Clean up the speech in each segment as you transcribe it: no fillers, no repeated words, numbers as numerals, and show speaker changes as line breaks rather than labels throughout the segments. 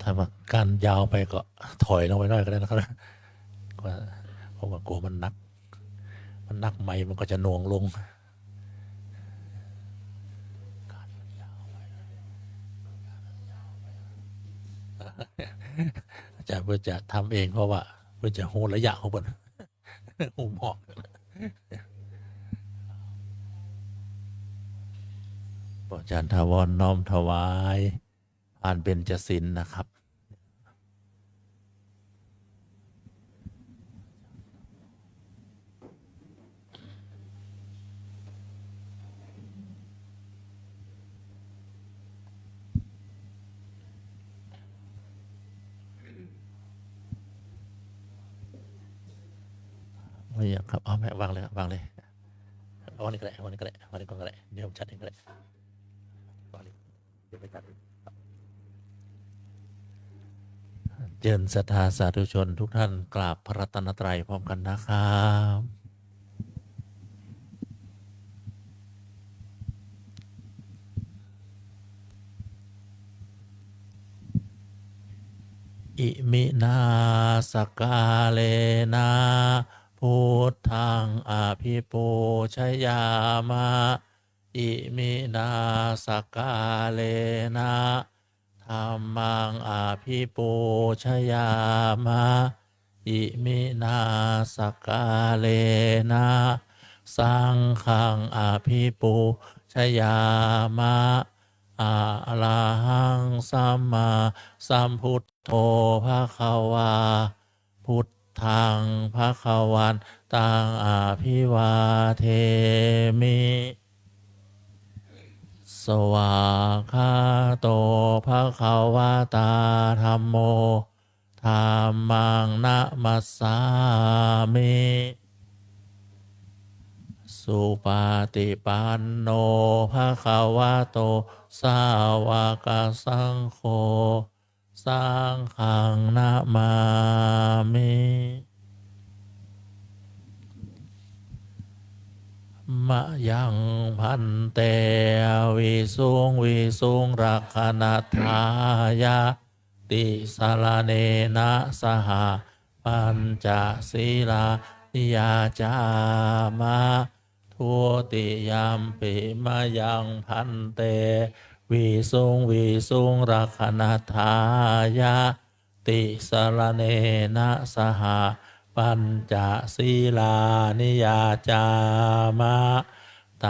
ถ้ามาการยาวไปก็ถอยลงไปหน่อยก็ได้นะครับเพราะว่ากลัวมันนักไม้มันก็จะหน่วงลงอาจารย์เพื่อจะทำเองเพราะว่าเพื่อจะโหระยะของมันหูหมอกอาจารย์ถาวรน้อมถวายผ่านเบญจศีลนะครับไม่อยากครับเอาแม่วางเลยเอาวันนี้ก็ได้วันนี้ก็ได้วันนี้ก็ได้เดี๋ยวผมจัดเองก็ได้วางเลยเดี๋ยวไปจัดเองเจริญศรัทธาสาธุชนทุกท่านกราบพระรัตนตรัยพร้อมกันนะครับอิมินาสกาเลนะพุทธังอภิปูชยามะอิมินาสกาเลนะธัมมังอภิปูชยามะอิมินาสกาเลนะสังฆังอภิปูชยามะอะระหังสัมมาสัมพุทโธภควาพุทธังภควันตังอภิวาเทมิสวากขาโตภควตาธัมโมธัมมังนะมัสสามิสุปฏิปันโนภควโตสาวกสังโฆสังฆังนะมามิมะยังพันเตวิสุงรักขณทายาติสารเนนะสหปัญจศีลานิยาจามะทุติยามปิมะยังพันเตวิสุงรักขณทายาติสารเนนะสหปัญจศีลานิยาจามะต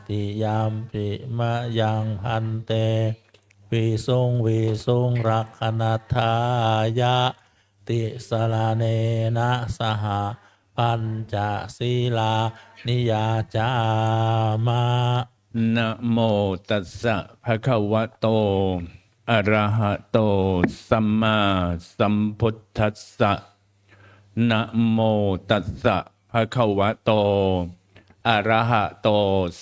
ติยามปิมะยังพันเตวิสุงรักขณทายาติสารเนนะสหปัญจศีลานิยาจามะ
นะโมตัสสะภะคะวะโตอะระหะโตสัมมาสัมพุทธัสสะนะโมตัสสะภะคะวะโตอะระหะโต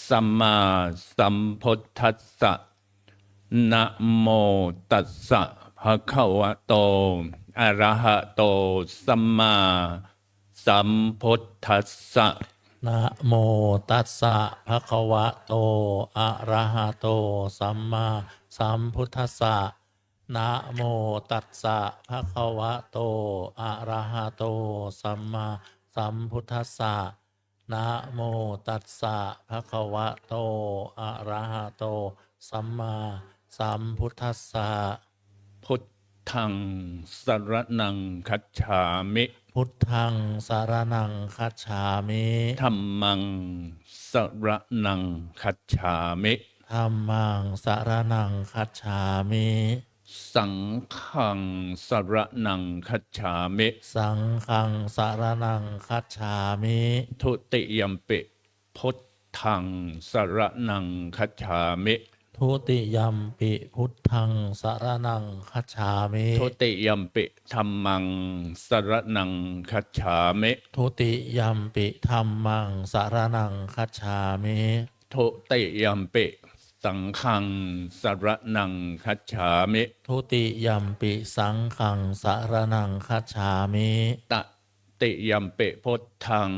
สัมมาสัมพุทธัสสะนะโมตัสสะภะคะวะโตอะระหะโตสัมมาสัมพุทธัสสะ
นะโมตัสสะภะคะวะโตอะระหะโตสัมมาสัมพุทธัสสะนะโมตัสสะภะคะวะโตอะระหะโตสัมมาสัมพุทธัสสะนะโมตัสสะภะคะวะโตอะระหะโตสัมมาสัมพุทธัสสะ
พุทธังสรณังคัจฉามิ
พุทธังสารนังคัจฉามิ
ธัมมังสรณังคัจฉามิ
ธัมมังสารนังคัจฉามิ
สังฆังสรณังคัจฉามิ
สังฆังสารนังคัจฉามิ
ทุติยัมปิพุทธังสรณังคัจฉามิ
ทุติยัมปิพุทธังสารนังคัจฉามิ
ทุติยัมปิธัมมังสรณังคัจฉามิ
ทุติยัมปิธัมมังสารนังคัจฉามิ
ทุติยัมปิสังฆังสรณังคัจฉามิ
ทุติยัมปิสังฆังสารนังคัจฉามิ
ตติยัมปิพุทธัง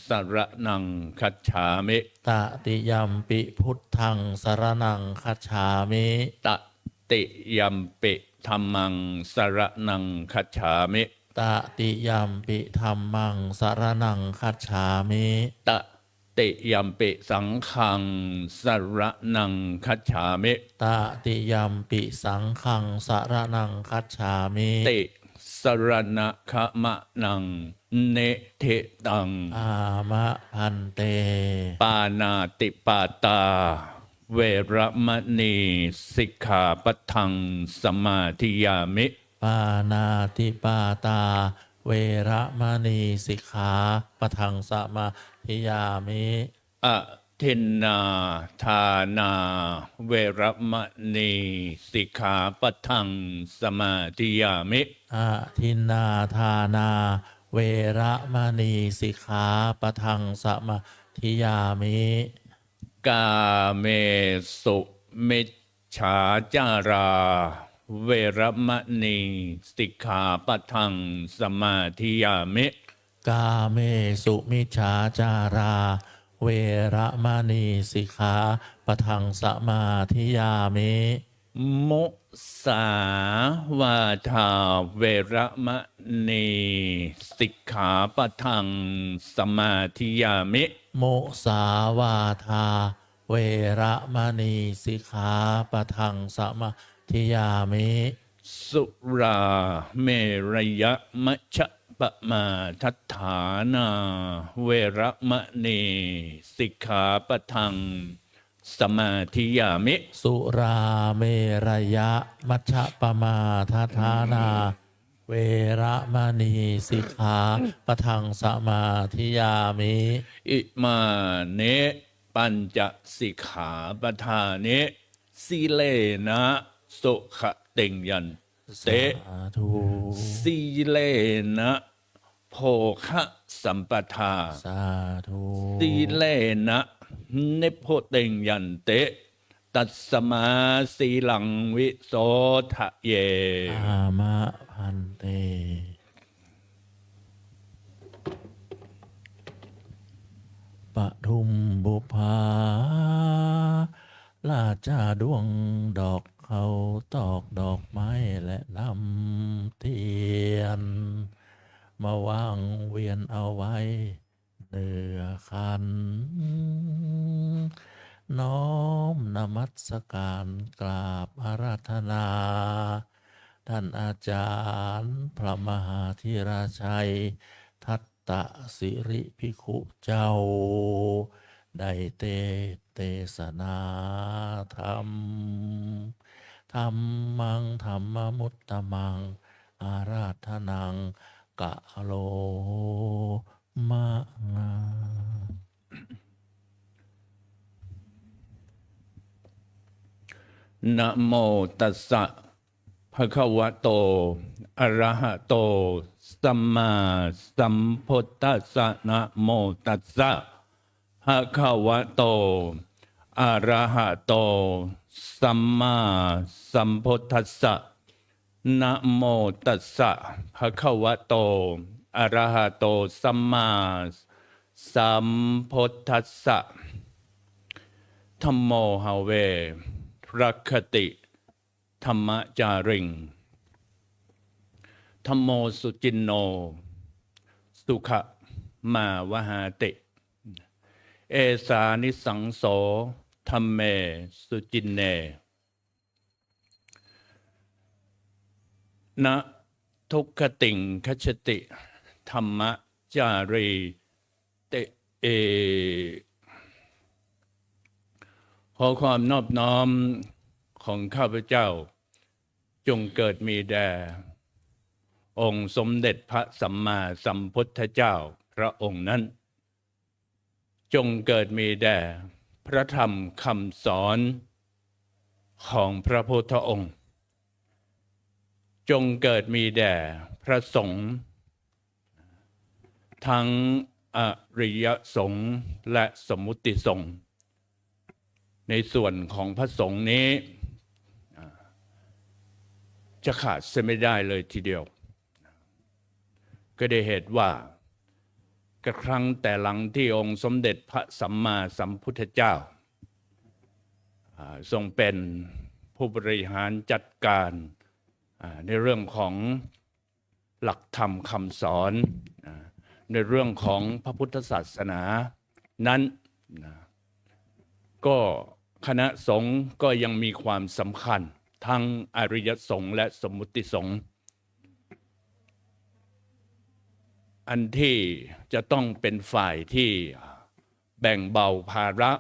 สรณังคัจฉามิ
ตติยัมปิพุทธังสารนังคัจฉามิ
ตติยัมปิ ธัมมังสรณังคัจฉามิ
ตติยัมปิธัมมังสรณังคัจฉามิ
ตติยัมปิสังฆังสรณังคัจฉามิ
ตติยัมปิสังฆังสรณังคัจฉามิ
ติสรณะขมะนังเนเทตัง
อามะพันเต
ปานาติปาตา เวระมณีสิกขาปะทังสมาธิยามิ
ปานาติปาตา เวระมณีสิกขาปะทังสมาธิยามิ
อทินนาทานาเวระมณีสิกขาปะทังสมาธิยามิ
อาทินนาทานา เวระมณีสิกขาปะทังสมาธิยามิ
กาเมสุมิจฉาจารา เวระมณีสิกขาปะทังสมาธิยามิ
กาเมสุมิจฉาจารา เวระมณีสิกขาปะทังสมาธิยามิ
มุสาวาทาเวระมณีสิกขาปะทังสมาธิยามิ
มุสาวาทา เวระมณีสิกขาปะทังสมาธิยามิ
สุราเมรยมัชฌะปมาทัฏฐานาเวระมณีสิกขาปะทังสมาธิยามิ
สุราเมรยะมัชฌะปมาทฐานา เวระมณีสิกขาปะทังสมาธิยามิ
อิมาเนปัญจสิกขาปทาเนสีเลนะสุขติงยันเต
สาธุ
สีเลนะโภคะสัมปทา
สาธุ
สีเลนะนิพโพติงยันเตตัสสมาสีลังวิโสทะเย
อามะพันเต ปทุมบุภาราชาดวงดอกเขาตอกดอกไม้และลำเทียน มาวางเวียนเอาไว้เหนือคัน น้อมนมัสการกราบอาราธนา ท่านอาจารย์พระมหาธีราชัย ทัตตสิริภิกขุเจ้า ได้เทศนาธรรม ธรรมังธรรมมุตตมัง อาราธนังกะโลมะงา
นะโมตัสสะภะคะวะโตอะระหะโตสัมมาสัมพุทธัสสะนะโมตัสสะภะคะวะโตอะระหะโตสัมมาสัมพุทธัสสะนะโมตัสสะภะคะวะโตอะระหะโตสัมมาสัมพุทธัสสะธัมโมหะเวรักขติธรรมจาริงธัมโมสุจินโนสุขมาวหาติเอสานิสังโสธัมเมสุจินเนนะทุกขติงคัจฉติธรรมจารีติเอขอความนอบน้อมของข้าพเจ้าจงเกิดมีแด่องค์สมเด็จพระสัมมาสัมพุทธเจ้าพระองค์นั้นจงเกิดมีแด่พระธรรมคำสอนของพระพุทธองค์จงเกิดมีแด่พระสงฆ์ทั้งอริยสงฆ์และสมมุติสงฆ์ในส่วนของพระสงฆ์นี้จะขาดเสียไม่ได้เลยทีเดียวก็ได้เหตุว่ากระครั้งแต่หลังที่องค์สมเด็จพระสัมมาสัมพุทธเจ้าทรงเป็นผู้บริหารจัดการ ในเรื่องของหลักธรรมคำสอนในเรื่องของพระพุทธศาสนานั้นก็คณะสงฆ์ก็ยังมีความสำคัญทั้งอริยสงฆ์และสมมุติสงฆ์อันที่จะต้องเป็นฝ่ายที่แบ่งเบาภาระ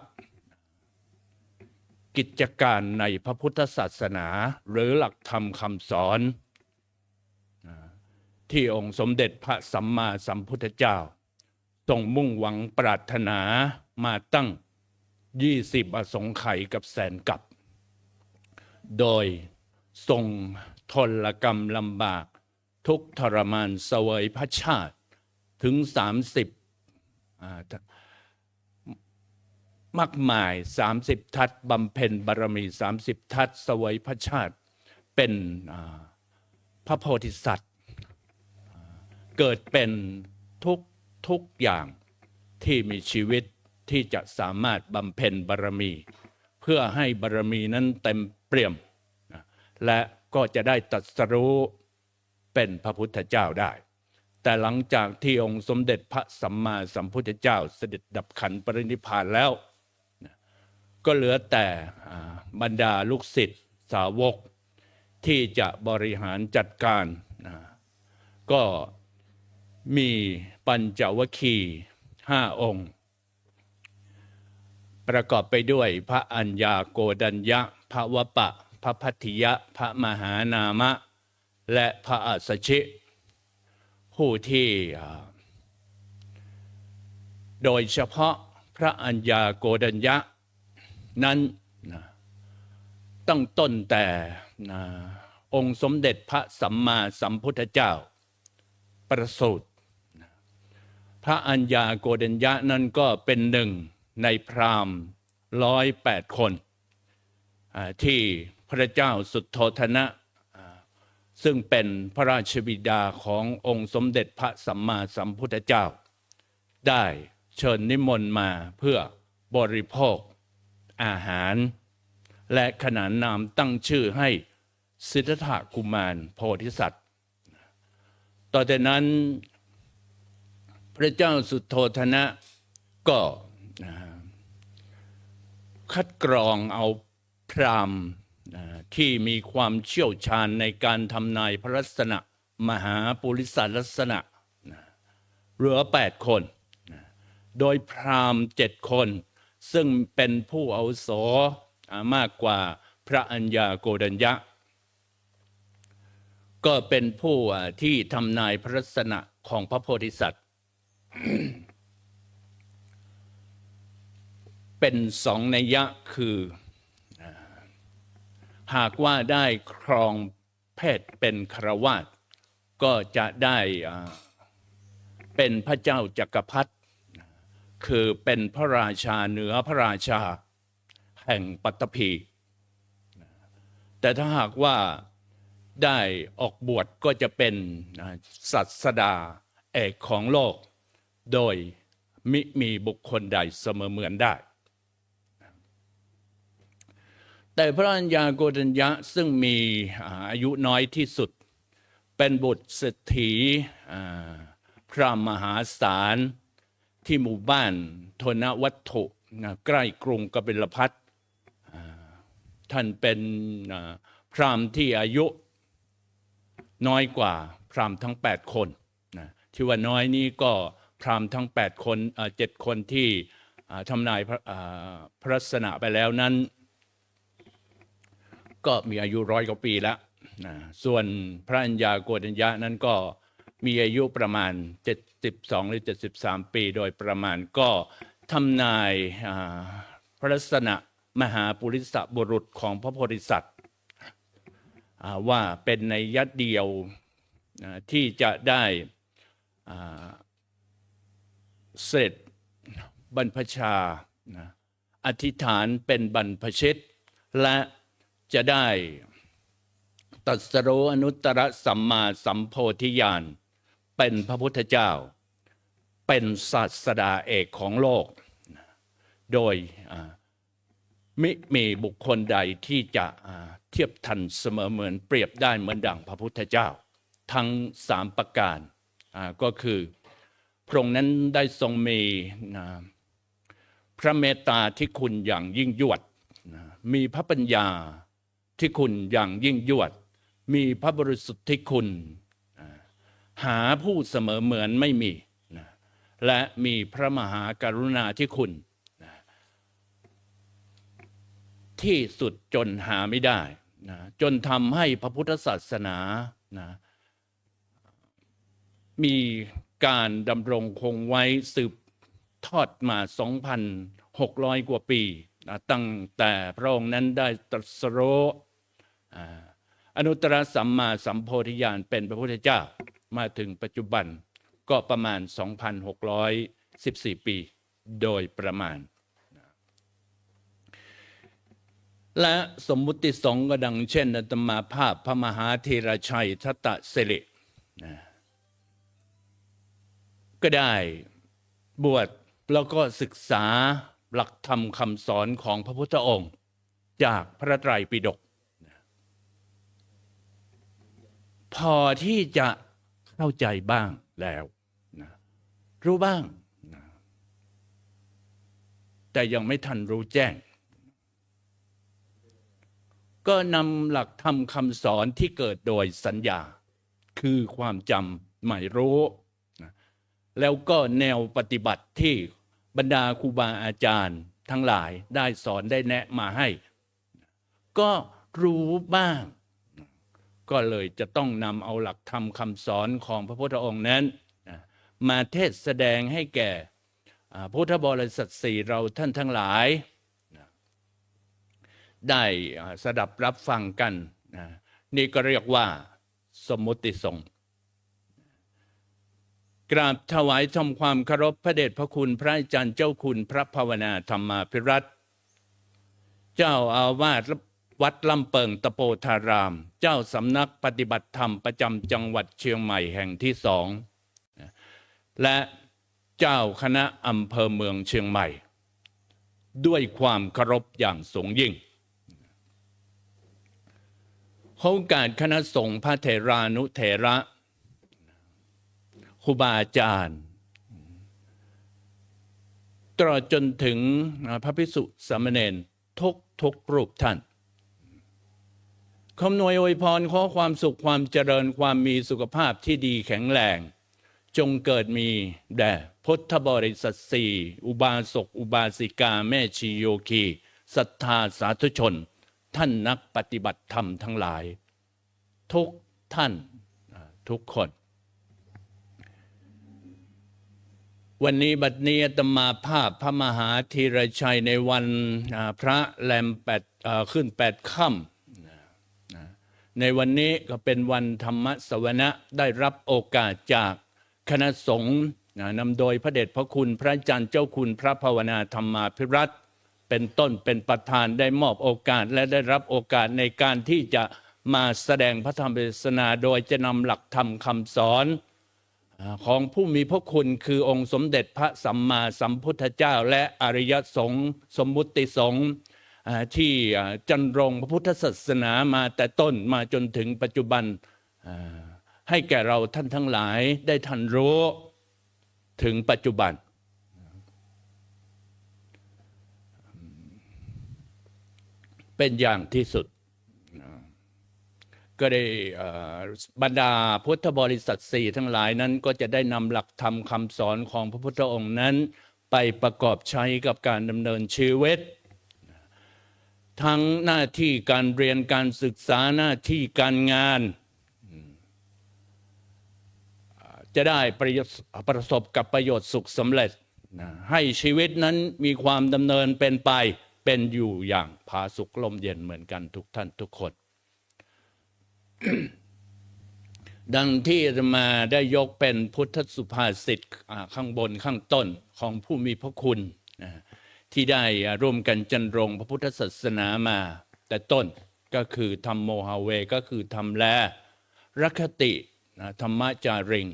กิจการในพระพุทธศาสนาหรือหลักธรรมคำสอนที่องค์สมเด็จพระสัมมาสัมพุทธเจ้าทรงมุ่งหวังปรารถนามาตั้ง20 อสงไขยกับแสนกับโดยทรงทรกรรมลำบากทุกข์ทรมานเสวยพระชาติถึงมากมาย30 ทัศบำเพ็ญบารมี30 ทัศเสวยพระชาติเป็นพระโพธิสัตว์เกิดเป็นทุกอย่างที่มีชีวิตที่จะสามารถบำเพ็ญบารมีเพื่อให้บารมีนั้นเต็มเปี่ยมและก็จะได้ตรัสรู้เป็นพระพุทธเจ้าได้แต่หลังจากที่องค์สมเด็จพระสัมมาสัมพุทธเจ้าเสด็จดับขันธ์ปรินิพพานแล้วก็เหลือแต่บรรดาลูกศิษย์สาวกที่จะบริหารจัดการก็มีปัญจวัคคีย์5 องค์ประกอบไปด้วยพระอัญญาโกณัญญะพระวปะพระพัทธิยะพระมหานามะและพระอัสสชิผู้ที่โดยเฉพาะพระอัญญาโกณัญญะนั้นตั้งต้นแต่องค์สมเด็จพระสัมมาสัมพุทธเจ้าประสูติพระอัญญาโกณัญญะนั้นก็เป็นหนึ่งในพราหมณ์108 คนที่พระเจ้าสุทโธทนะซึ่งเป็นพระราชบิดาขององค์สมเด็จพระสัมมาสัมพุทธเจ้าได้เชิญนิมนต์มาเพื่อบริโภคอาหารและขนานนามตั้งชื่อให้สิทธัตถกุมารโพธิสัตว์ต่อจากนั้นพระเจ้าสุทโธทนะก็คัดกรองเอาพราหมณ์ที่มีความเชี่ยวชาญในการทำนายพระลักษณะมหาปุริสลักษณะเหลือ8 คนโดยพราหมณ์7 คนซึ่งเป็นผู้อาวุโสมากกว่าพระอัญญาโกณัญญะก็เป็นผู้ที่ทำนายพระลักษณะของพระโพธิสัตว์ เป็น2 นัยยะคือหากว่าได้ครองเพศเป็นคฤหัสถ์ก็จะได้เป็นพระเจ้าจักรพรรดิคือเป็นพระราชาเหนือพระราชาแห่งปัตตภีแต่ถ้าหากว่าได้ออกบวชก็จะเป็นศาสดาเอกของโลกโดยมิมีบุคคลใดเสมอเหมือนได้แต่พระอัญญาโกณัญญะซึ่งมีอายุน้อยที่สุดเป็นบุตรเศรษฐีพระมหาศาลที่หมู่บ้านโทนวัตถุใกล้กรุงกบิลพัสท่านเป็นพราหมณ์ที่อายุน้อยกว่าพราหมณ์ทั้ง8 คนที่ว่าน้อยนี้ก็พราหมณ์ทั้ง8 คน7 คนที่ทำนายพระลักษณะไปแล้วนั้นก็มีอายุ100 กว่าปีแล้วส่วนพระอัญญาโกณัญญะนั้นก็มีอายุประมาณ72 หรือ 73 ปีโดยประมาณก็ทำนายพระลักษณะมหาปุริสบุรุษของพระโพธิสัตว์ว่าเป็นนัยยะเดียวที่จะได้เสร็จบรรพชาอธิษฐานเป็นบรรพชิตและจะได้ตรัสรู้อนุตตรสัมมาสัมโพธิญาณเป็นพระพุทธเจ้าเป็นศาสดาเอกของโลกโดย มิมีบุคคลใดที่จะเทียบทันเสมอเหมือนเปรียบได้เหมือนดังพระพุทธเจ้าทั้ง3ประการก็คือพระองค์นั้นได้ทรงมีพระเมตตาที่คุณอย่างยิ่งยวดมีพระปัญญาที่คุณอย่างยิ่งยวดมีพระบริสุทธิ์ที่คุณหาผู้เสมอเหมือนไม่มีและมีพระมหากรุณาที่คุณที่สุดจนหาไม่ได้จนทำให้พระพุทธศาสนามีการดำรงคงไว้สืบทอดมา 2,600 กว่าปีตั้งแต่พระองค์นั้นได้ตรัสรู้อนุตตรสัมมาสัมโพธิญาณเป็นพระพุทธเจ้ามาถึงปัจจุบันก็ประมาณ 2,614 ปีโดยประมาณและสมมุติสงฆ์ก็ดังเช่นอาตมาภาพพระมหาธีรชัยทัตตสิริก็ได้บวชแล้วก็ศึกษาหลักธรรมคำสอนของพระพุทธองค์จากพระไตรปิฎกพอที่จะเข้าใจบ้างแล้วรู้บ้างแต่ยังไม่ทันรู้แจ้งก็นำหลักธรรมคำสอนที่เกิดโดยสัญญาคือความจำหมายรู้แล้วก็แนวปฏิบัติที่บรรดาครูบาอาจารย์ทั้งหลายได้สอนได้แนะมาให้ก็รู้บ้างก็เลยจะต้องนำเอาหลักธรรมคำสอนของพระพุทธองค์นั้นมาเทศแสดงให้แก่พุทธบริษัท4เราท่านทั้งหลายได้สดับรับฟังกันนี่ก็เรียกว่าสมมุติสงฆ์กราบถวายทำความเคารพพระเดชพระคุณพระอาจารย์เจ้าคุณพระภาวนาธรรมาภิรัตน์เจ้าอาวาสวัดลำเปิงตะโปธารามเจ้าสำนักปฏิบัติธรรมประจำจังหวัดเชียงใหม่แห่งที่2และเจ้าคณะอำเภอเมืองเชียงใหม่ด้วยความเคารพอย่างสูงยิ่งโอกาสคณะสงฆ์พระเถรานุเถระครูบาอาจารย์ตลอดจนถึงพระภิกษุสามเณรทุกรูปท่านขออวยอวยพรขอความสุขความเจริญความมีสุขภาพที่ดีแข็งแรงจงเกิดมีแด่พุทธบริษัท4อุบาสกอุบาสิกาแม่ชีโยคีศรัทธาสาธุชนท่านนักปฏิบัติธรรมทั้งหลายทุกท่านทุกคนวันนี้บัดนี้อาตมาภาพพระมหาธีรชัยในวันพระแรมขึ้น8 ค่ำในวันนี้ก็เป็นวันธรรมสวนะได้รับโอกาสจากคณะสงฆ์นำโดยพระเดชพระคุณพระอาจารย์เจ้าคุณพระภาวนาธรรมาภิรัตน์เป็นต้นเป็นประธานได้มอบโอกาสและได้รับโอกาสในการที่จะมาแสดงพระธรรมเทศนาโดยจะนำหลักธรรมคำสอนของผู้มีพระคุณคือองค์สมเด็จพระสัมมาสัมพุทธเจ้าและอริยสงฆ์สมมุติสงฆ์ที่จันรงพระพุทธศาสนามาแต่ต้นมาจนถึงปัจจุบันให้แก่เราท่านทั้งหลายได้ทันรู้ถึงปัจจุบันเป็นอย่างที่สุดก็ได้บรรดาพุทธบริษัท4ทั้งหลายนั้นก็จะได้นำหลักธรรมคำสอนของพระพุทธองค์นั้นไปประกอบใช้กับการดำเนินชีวิตทั้งหน้าที่การเรียนการศึกษาหน้าที่การงานจะได้ประสบกับประโยชน์สุขสำเร็จให้ชีวิตนั้นมีความดำเนินเป็นไปเป็นอยู่อย่างผาสุกลมเย็นเหมือนกันทุกท่านทุกคน ดังที่อาตมาได้ยกเป็นพุทธสุภาษิตข้างบนข้างต้นของผู้มีพระคุณที่ได้ร่วมกันจันรงพระพุทธศาสนามาแต่ต้นก็คือธรรมโมหเวก็คือธรรมแลรัคติธรรมจาริง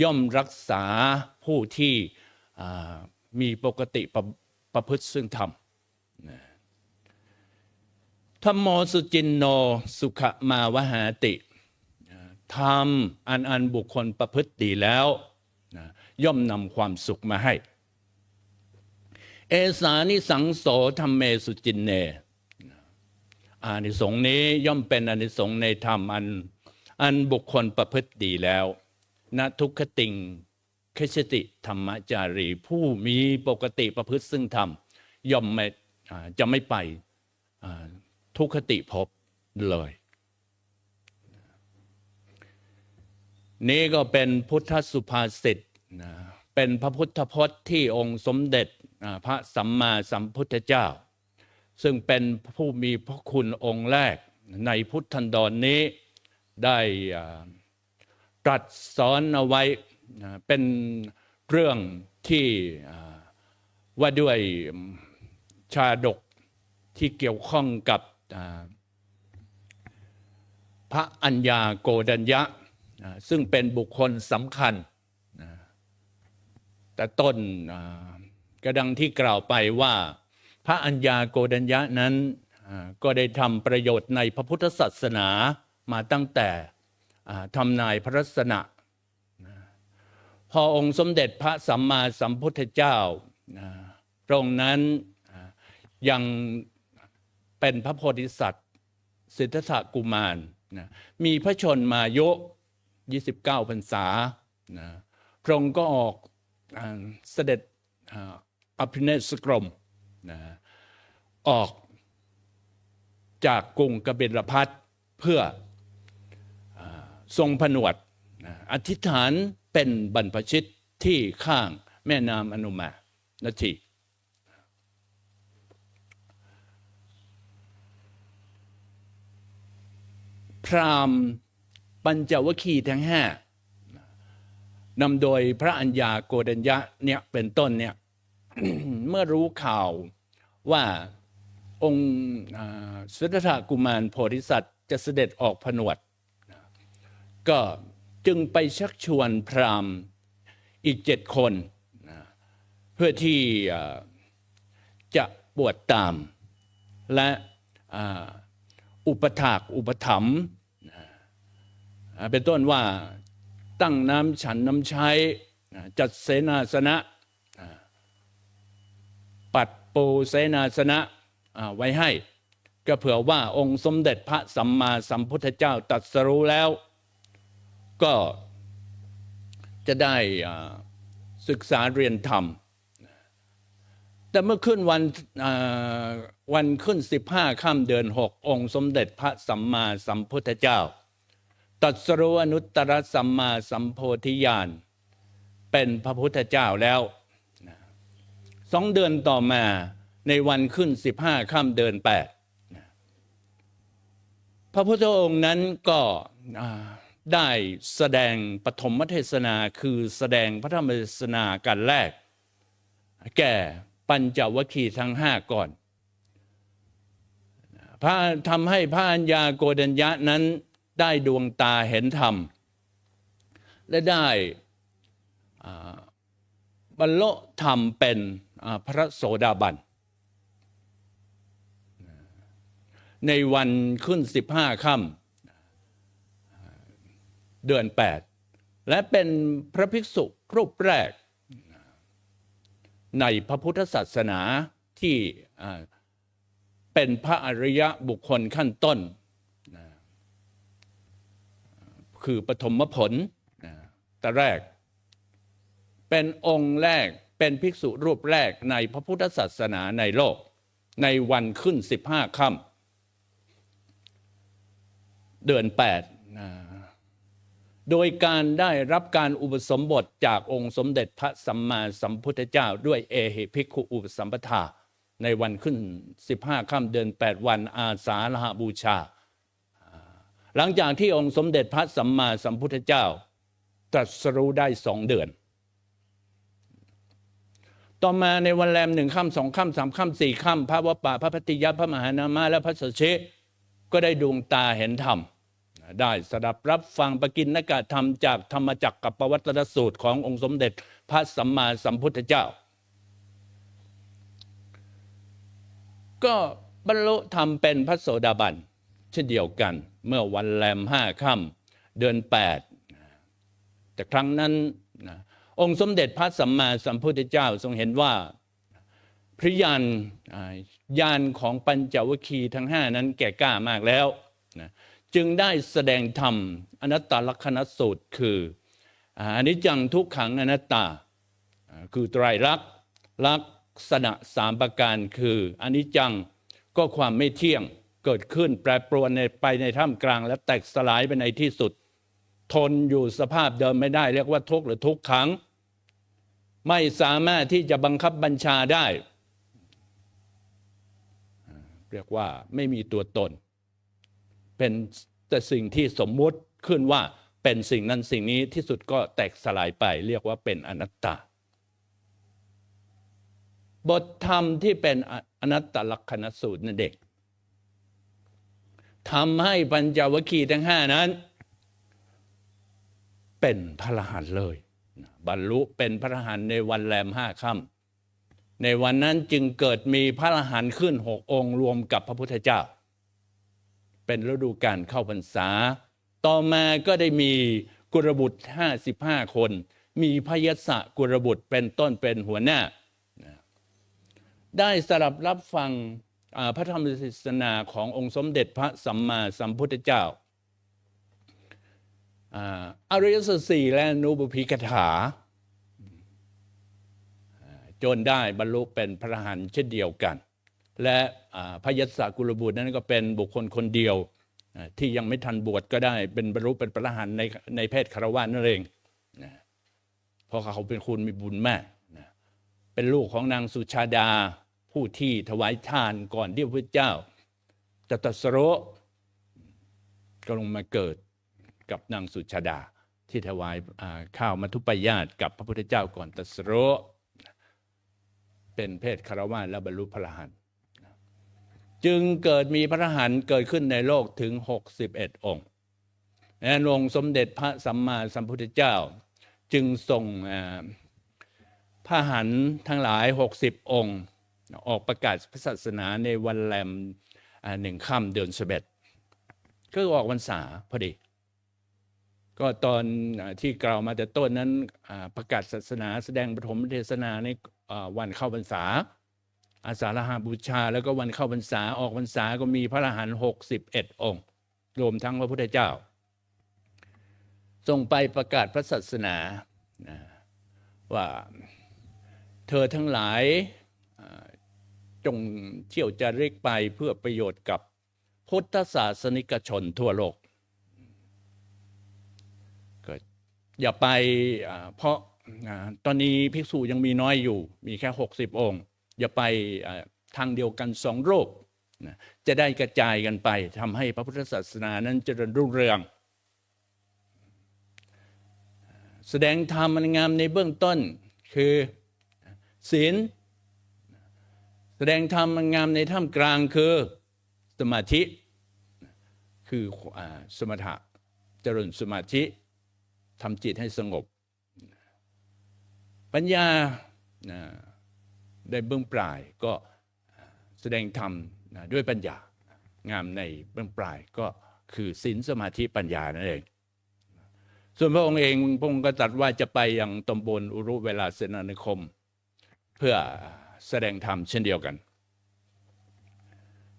ย่อมรักษาผู้ที่มีปกติประพฤติซึ่งธรรม ธัมโมสุจินโนสุขมาวหาติธรรมอันบุคคลประพฤติดีแล้วย่อมนำความสุขมาให้เอสานิสังโสธรรมเมสุจินเนอานิสงส์นี้ย่อมเป็นอานิสงส์ในธรรมอันบุคคลประพฤติดีแล้วณทุกขติงคชติธรรมจารีผู้มีปกติประพฤติซึ่งธรรมย่อมไม่จะไม่ไปทุกขติภพเลยนี่ก็เป็นพุทธสุภาษิตเป็นพระพุทธพจน์ที่องค์สมเด็จพระสัมมาสัมพุทธเจ้าซึ่งเป็นผู้มีพระคุณองค์แรกในพุทธันดรนี้ได้ตรัสสอนเอาไว้เป็นเรื่องที่ว่าด้วยชาดกที่เกี่ยวข้องกับพระอัญญาโกณัญญะซึ่งเป็นบุคคลสำคัญแต่ต้นก็ดังที่กล่าวไปว่าพระอัญญาโกณัญญะนั้นก็ได้ทำประโยชน์ในพระพุทธศาสนามาตั้งแต่ทำนายพระลักษณะพอองค์สมเด็จพระสัมมาสัมพุทธเจ้าพระองค์นั้นยังเป็นพระโพธิสัตว์สิทธัตถกุมารมีพระชนมายุ29 พรรษาพระองค์ก็ออกเสด็จอภินิสกรมออกจากกรุงกบิลพัสเพื่อทรงผนวดอธิษฐานเป็นบรรพชิตที่ข้างแม่น้ำอนุมานาทีพราหมณ์ปัญจวัคคีย์ทั้งห้านำโดยพระอัญญาโกณัญญะเนี่ยเป็นต้นเนี่ย เมื่อรู้ข่าวว่าองค์สิทธัตถกุมารโพธิสัตว์จะเสด็จออกผนวดก็จึงไปชักชวนพราหมณ์อีก7 คนเพื่อที่จะบวชตามและอุปถากอุปถัมภ์เป็นต้นว่าตั้งน้ำฉันน้ำใช้จัดเสนาสนะปัดปูเสนาสนะไว้ให้ก็เผื่อว่าองค์สมเด็จพระสัมมาสัมพุทธเจ้าตรัสรู้แล้วก็จะได้ศึกษาเรียนธรรมแต่เมื่อขึ้นวันขึ้น15 ค่ำเดือน 6องค์สมเด็จพระสัมมาสัมพุทธเจ้าตรัสรู้อนุตตรสัมมาสัมโพธิญาณเป็นพระพุทธเจ้าแล้ว2 เดือนต่อมาในวันขึ้น15 ค่ำเดือน 8พระพุทธองค์นั้นก็ได้แสดงปฐมเทศนาคือแสดงพระธรรมเทศนากันแรกแก่ปัญจวัคคีย์ทั้ง5ก่อนทำให้พระอัญญาโกณัญญะนั้นได้ดวงตาเห็นธรรมและได้บรรลุธรรมเป็นพระโสดาบันในวันขึ้น15 ค่ำเดือน 8และเป็นพระภิกษุรูปแรกในพระพุทธศาสนาที่เป็นพระอริยบุคคลขั้นต้นคือปฐมผลแต่แรกเป็นองค์แรกเป็นภิกษุรูปแรกในพระพุทธศาสนาในโลกในวันขึ้น15 ค่ำเดือน 8โดยการได้รับการอุปสมบทจากองค์สมเด็จพระสัมมาสัมพุทธเจ้าด้วยเอหิภิกขุอุปสัมปทาในวันขึ้น15 ค่ำเดือน 8วันอาสาฬหบูชาหลังจากที่องค์สมเด็จพระสัมมาสัมพุทธเจ้าตรัสรู้ได้2 เดือนต่อมาในวันแรม1 ค่ำ 2 ค่ำ 3 ค่ำ 4 ค่ำพระวปปะพระพัตติยะพระมหานามะและพระสัชเชก็ได้ดวงตาเห็นธรรมได้สดับรับฟังปกิณกธรรมจากธรรมจักรกับปวัตตรสูตรขององค์สมเด็จพระสัมมาสัมพุทธเจ้าก็ บรรลุธรรมเป็นพระโสดาบันเช่นเดียวกันเมื่อวันแรม5 ค่ำเดือน8แต่ครั้งนั้นองค์สมเด็จพระสัมมาสัมพุทธเจ้าทรงเห็นว่าพระญาณของปัญจวัคคีย์ทั้ง5นั้นแก่กล้ามากแล้วจึงได้แสดงธรรมอนัตตลักษณสูตรคืออนิจจังทุกขังอนัตตาคือไตรลักษณ์ลักษณะ3ประการคืออนิจจังก็ความไม่เที่ยงเกิดขึ้นแปรปรวนไปในท่ามกลางและแตกสลายไปในที่สุดทนอยู่สภาพเดิมไม่ได้เรียกว่าทุกข์หรือทุกขังไม่สามารถที่จะบังคับบัญชาได้เรียกว่าไม่มีตัวตนเป็นแต่สิ่งที่สมมุติขึ้นว่าเป็นสิ่งนั้นสิ่งนี้ที่สุดก็แตกสลายไปเรียกว่าเป็นอนัตตาบทธรรมที่เป็นอนัตตลักษณสูตรนั่นเองทำให้ปัญจวัคคีย์ทั้ง5นั้นเป็นพระอรหันต์เลยบรรลุเป็นพระอรหันต์ในวันแรม5 ค่ำในวันนั้นจึงเกิดมีพระอรหันต์ขึ้น6 องค์รวมกับพระพุทธเจ้าเป็นฤดูกาลเข้าพรรษาต่อมาก็ได้มีกุลบุตร55 คนมีพยศกุลบุตรเป็นต้นเป็นหัวหน้าได้สดับรับฟังพระธรรมเทศนาขององค์สมเด็จพระสัมมาสัมพุทธเจ้าอริยสัจ 4และอนุบุพพิกถาจนได้บรรลุเป็นพระอรหันต์เช่นเดียวกันและพยศกุลบุตรนั้นก็เป็นบุคคลคนเดียวที่ยังไม่ทันบวชก็ได้เป็นบรรลุเป็นพระอรหันต์ในเพศคฤหัสถ์นั่นเองเพราะเขาเป็นคนมีบุญมากเป็นลูกของนางสุชาดาผู้ที่ถวายทานก่อนที่พระพุทธเจ้าจะตรัสรู้ก็ลงมาเกิดกับนางสุชาดาที่ถวายข้าวมัทุปายาตกับพระพุทธเจ้าก่อนตรัสรู้เป็นเพศคฤหัสถ์และบรรลุพระอรหันต์จึงเกิดมีพระอรหันต์เกิดขึ้นในโลกถึง61 องค์และองค์สมเด็จพระสัมมาสัมพุทธเจ้าจึงทรงพระอรหันต์ทั้งหลาย60 องค์ออกประกาศพระศาสนาในวันแรม1 ค่ำเดือน11ก็ออกพรรษาพอดีก็ตอนที่กล่าวมาแต่ต้นนั้นประกาศศาสนาแสดงปฐมเทศนาในวันเข้าพรรษาอาสาฬหบูชาแล้วก็วันเข้าพรรษาออกพรรษาก็มีพระอรหันต์61 องค์รวมทั้งพระพุทธเจ้าทรงไปประกาศพระศาสนาว่าเธอทั้งหลายจงเที่ยวจาริกไปเพื่อประโยชน์กับพุทธศาสนิกชนทั่วโลกก็อย่าไปเพราะตอนนี้ภิกษุยังมีน้อยอยู่มีแค่60 องค์อย่าไปทางเดียวกัน2 รูปจะได้กระจายกันไปทำให้พระพุทธศาสนานั้นเจริญรุ่งเรืองแสดงธรรมอันงามในเบื้องต้นคือศีลแสดงธรรมอันงามในท่ามกลางคือสมาธิคือสมถะเจริญสมาธิทำจิตให้สงบปัญญาในเบื้องปลายก็แสดงธรรมด้วยปัญญางามในเบื้องปลายก็คือศีลสมาธิปัญญานั่นเองส่วนพระองค์เองพระองค์ก็ตรัสว่าจะไปยังตำบลอุรุเวลาเสนานิคมเพื่อแสดงธรรมเช่นเดียวกัน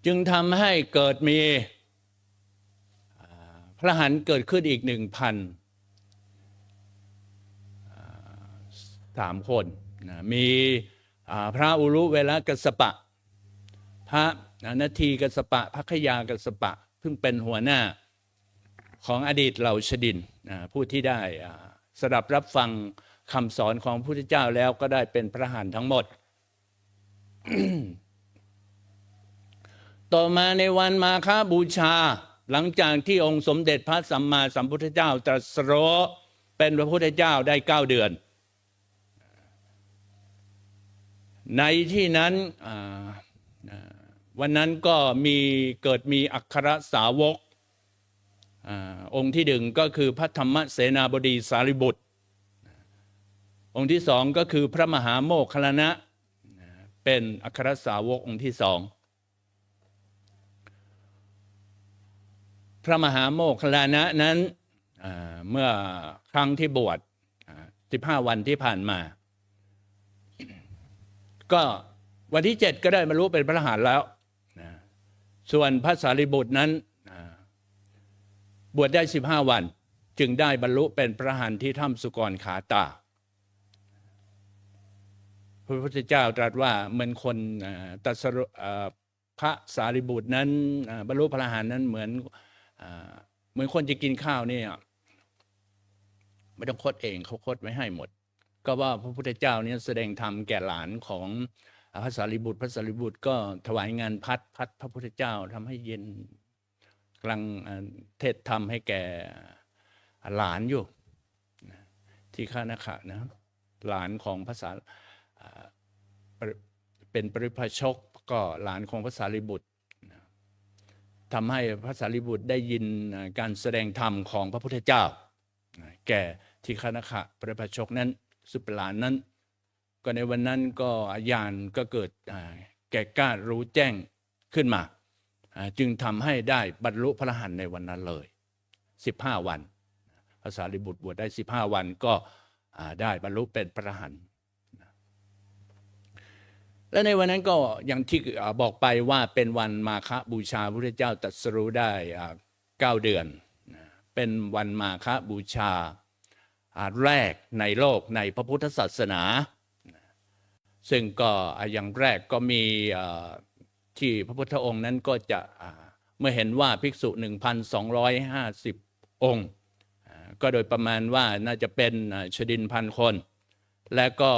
จึงทำให้เกิดมีพระอรหันต์เกิดขึ้นอีก 1,003 คนมีพระอุรุเวลกัสสปะพระนาทีกัสสปะพระขยากัสสปะซึ่งเป็นหัวหน้าของอดีตเหล่าชดินผู้ที่ได้สดับรับฟังคำสอนของพระพุทธเจ้าแล้วก็ได้เป็นพระอรหันต์ทั้งหมด ต่อมาในวันมาฆบูชาหลังจากที่องค์สมเด็จพระสัมมาสัมพุทธเจ้าตรัสรู้เป็นพระพุทธเจ้าได้9 เดือนในที่นั้นวันนั้นก็เกิดมีอัครสาวกองค์ที่1ก็คือพระธรรมเสนาบดีสารีบุตรองค์ที่2ก็คือพระมหาโมคคัลลานะเป็นอัครสาวกองค์ที่2 ระมหาโมคคัลลานะนั้นเมื่อครั้งที่บวช15 วันที่ผ่านมา ก็วันที่ 7ก็ได้บรรลุเป็นพระอรหันต์แล้วนะส่วนพระสารีบุตรนั้นบวชได้15 วันจึงได้บรรลุเป็นพระอรหันต์ที่ถ้ำสุกรขาตาพระพุทธเจ้าตรัสว่าเหมือนคนตรัสรู้พระสารีบุตรนั้นบรรลุพระอรหันต์นั้นเหมือนคนจะกินข้าวนี่ไม่ต้องคดเองเขาคดไว้ให้หมดก็ว่าพระพุทธเจ้าเนี่ยแสดงธรรมแก่หลานของพระสารีบุตรก็ถวายงานพัดพระพุทธเจ้าทำให้เย็นกำลังเทศธรรมให้แก่หลานอยู่ที่ข้านาคนะหลานของพระสาเป็นปริพาชกก็หลานของพระสารีบุตรทำให้พระสารีบุตรได้ยินการแสดงธรรมของพระพุทธเจ้าแก่ที่ข้านาคปริพาชกนั้นสุปหลานนั้นก็ในวันนั้นก็ญาณก็เกิดแก่กล้ารู้แจ้งขึ้นมาจึงทำให้ได้บรรลุพระอรหันต์ในวันนั้นเลย15 วันพระสารีบุตรบวชได้15 วันก็ได้บรรลุเป็นพระอรหันต์และในวันนั้นก็อย่างที่บอกไปว่าเป็นวันมาฆบูชาพระพุทธเจ้าตรัสรู้ได้9 เดือนเป็นวันมาฆบูชาแรกในโลกในพระพุทธศาสนาซึ่งก็อย่างแรกก็มีที่พระพุทธองค์นั้นก็จะเมื่อเห็นว่าภิกษุ 1,250 องค์ก็โดยประมาณว่าน่าจะเป็นชดินพันคนและก็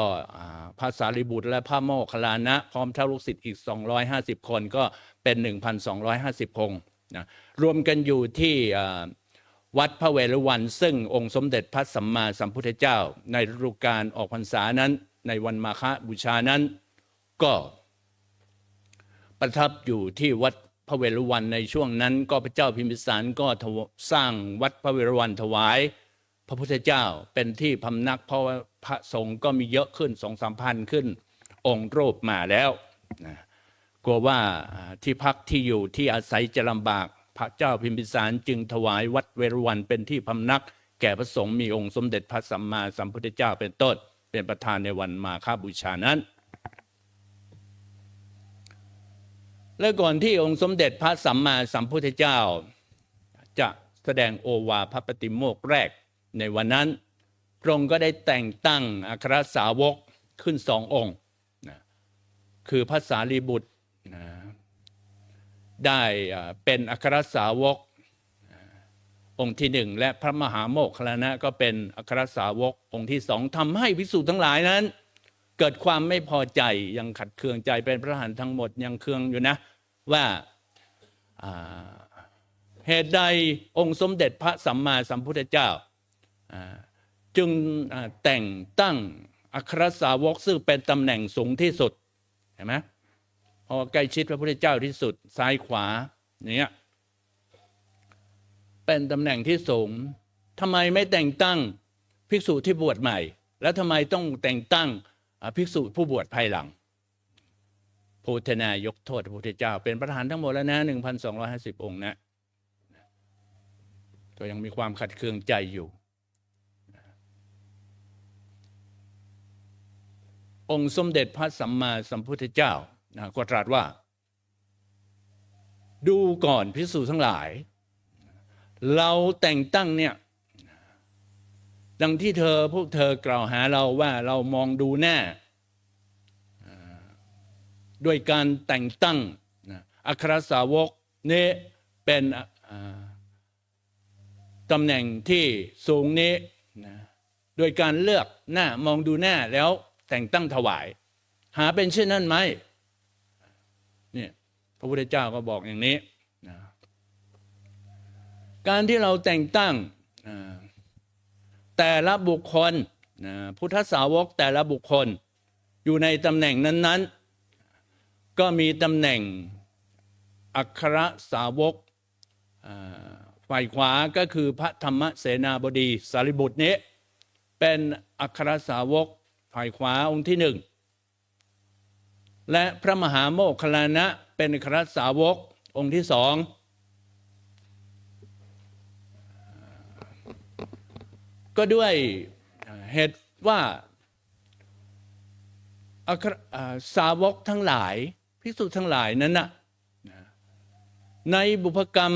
พระสารีบุตรและพระโมคคัลลานะพร้อมเท่าลูกศิษย์อีก250 คนก็เป็น 1,250 องค์นะรวมกันอยู่ที่วัดพระเวฬุวันซึ่งองค์สมเด็จพระสัมมาสัมพุทธเจ้าในฤดูกาลออกพรรษานั้นในวันมาฆบูชานั้นก็ประทับอยู่ที่วัดพระเวฬุวันในช่วงนั้นก็พระเจ้าพิมพิสารก็สร้างวัดพระเวฬุวันถวายพระพุทธเจ้าเป็นที่พำนักเพราะว่าพระสงฆ์ก็มีเยอะขึ้น 2-3 พันขึ้นองค์รูปมาแล้วนะกลัวว่าที่พักที่อยู่ที่อาศัยจะลำบากพระเจ้าพิมพิสารจึงถวายวัดเวฬุวันเป็นที่พำนักแก่พระสงฆ์มีองค์สมเด็จพระสัมมาสัมพุทธเจ้าเป็นต้นเป็นประธานในวันมาฆบูชานั้นและก่อนที่องค์สมเด็จพระสัมมาสัมพุทธเจ้าจะแสดงโอวาทปฏิโมกข์แรกในวันนั้นพระองค์ก็ได้แต่งตั้งอัครสาวกขึ้น2 องค์คือพระสารีบุตรได้เป็นอัครสาวกองค์ที่1และพระมหาโมคคัลลานะก็เป็นอัครสาวกองค์ที่2ทำให้ภิกษุทั้งหลายนั้นเกิดความไม่พอใจยังขัดเคืองใจเป็นพระอรหันต์ทั้งหมดยังเคืองอยู่นะว่าเหตุใดองค์สมเด็จพระสัมมาสัมพุทธเจ้าจึงแต่งตั้งอัครสาวกซึ่งเป็นตำแหน่งสูงที่สุดเห็นไหมเพราะใกล้ชิดพระพุทธเจ้าที่สุดซ้ายขวาเนี่ยเป็นตำแหน่งที่สูงทำไมไม่แต่งตั้งภิกษุที่บวชใหม่แล้วทำไมต้องแต่งตั้งภิกษุผู้บวชภายหลังโพธนายกโทษพระพุทธเจ้าเป็นประธานทั้งหมดแล้วนะ 1,250 องค์นะก็ยังมีความขัดเคืองใจอยู่องค์สมเด็จพระสัมมาสัมพุทธเจ้าก็ตรัสว่าดูก่อนภิกษุทั้งหลายเราแต่งตั้งเนี่ยดังที่พวกเธอกล่าวหาเราว่าเรามองดูหน้าด้วยการแต่งตั้งอัครสาวกนี้เป็นตำแหน่งที่สูงนี้โดยการเลือกหน้ามองดูหน้าแล้วแต่งตั้งถวายหาเป็นเช่นนั้นไหมเนี่ยพระพุทธเจ้าก็บอกอย่างนี้การที่เราแต่งตั้งแต่ละบุคคลพุทธสาวกแต่ละบุคคลอยู่ในตำแหน่งนั้นๆก็มีตำแหน่งอัครสาวกฝ่ายขวาก็คือพระธรรมเสนาบดีสารีบุตรนี้เป็นอัครสาวกฝ่ายขวาองค์ที่1และพระมหาโมคคัลลานะเป็นอัครสาวกองค์ที่2 ก็ด้วยเหตุว่าสาวกทั้งหลายภิกษุทั้งหลายนั้นนะในบุพกรรม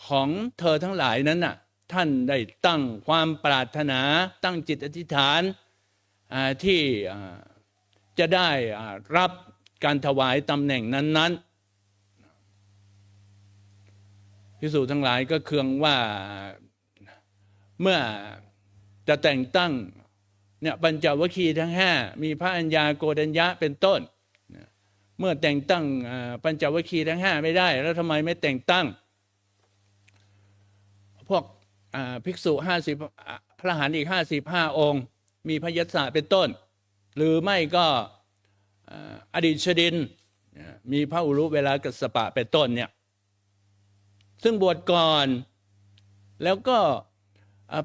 ของเธอทั้งหลายนั้นน่ะท่านได้ตั้งความปรารถนาตั้งจิตอธิษฐานที่จะได้รับการถวายตำแหน่งนั้นๆภิกษุทั้งหลายก็เคืองว่าเมื่อจะแต่งตั้งเนี่ยปัญจวัคคีย์ทั้งห้ามีพระอัญญาโกณัญญะเป็นต้นเมื่อแต่งตั้งปัญจวัคคีย์ทั้งห้าไม่ได้แล้วทำไมไม่แต่งตั้งพวกภิกษุ50พระอรหันต์อีก55องค์มีพระยศเป็นต้นหรือไม่ก็อดีตชดินมีพระอุรุเวลากัสสปะเป็นต้นเนี่ยซึ่งบวชก่อนแล้วก็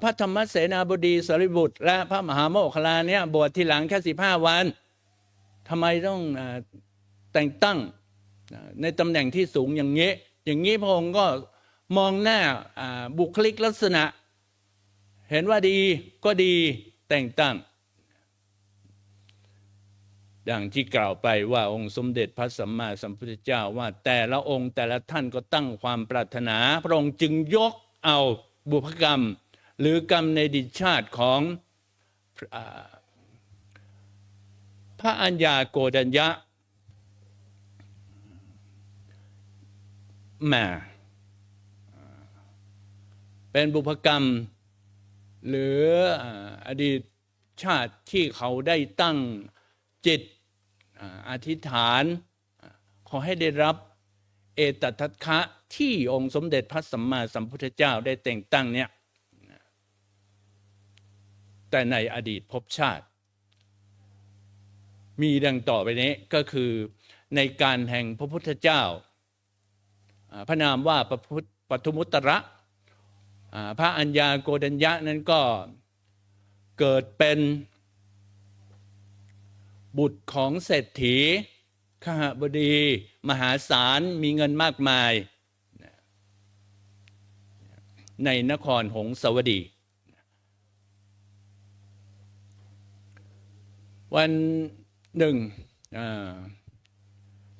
พระธรรมเสนาบดีสารีบุตรและพระมหาโมคคัลลาเนี่ยบวชทีหลังแค่15วันทำไมต้องแต่งตั้งในตำแหน่งที่สูงอย่างนี้พระองค์ก็มองหน้าบุคลิกลักษณะเห็นว่าดีก็ดีแต่งตั้งดังที่กล่าวไปว่าองค์สมเด็จพระสัมมาสัมพุทธเจ้าว่าแต่ละองค์แต่ละท่านก็ตั้งความปรารถนาพระองค์จึงยกเอาบุพกรรมหรือกรรมในอดีตชาติของพระอัญญาโกณัญญะมาเป็นบุพกรรมหรืออดีตชาติที่เขาได้ตั้งจิตอธิษฐานขอให้ได้รับเอตทัคคะที่องค์สมเด็จพระสัมมาสัมพุทธเจ้าได้แต่งตั้งเนี่ยแต่ในอดีตภพชาติมีดังต่อไปนี้ก็คือในการแห่งพระพุทธเจ้าพระนามว่าปทุมุตระพระอัญญาโกณัญญะนั้นก็เกิดเป็นบุตรของเศรษฐีขหบดีมหาศาลมีเงินมากมายในนครหงสาวดีวันหนึ่ง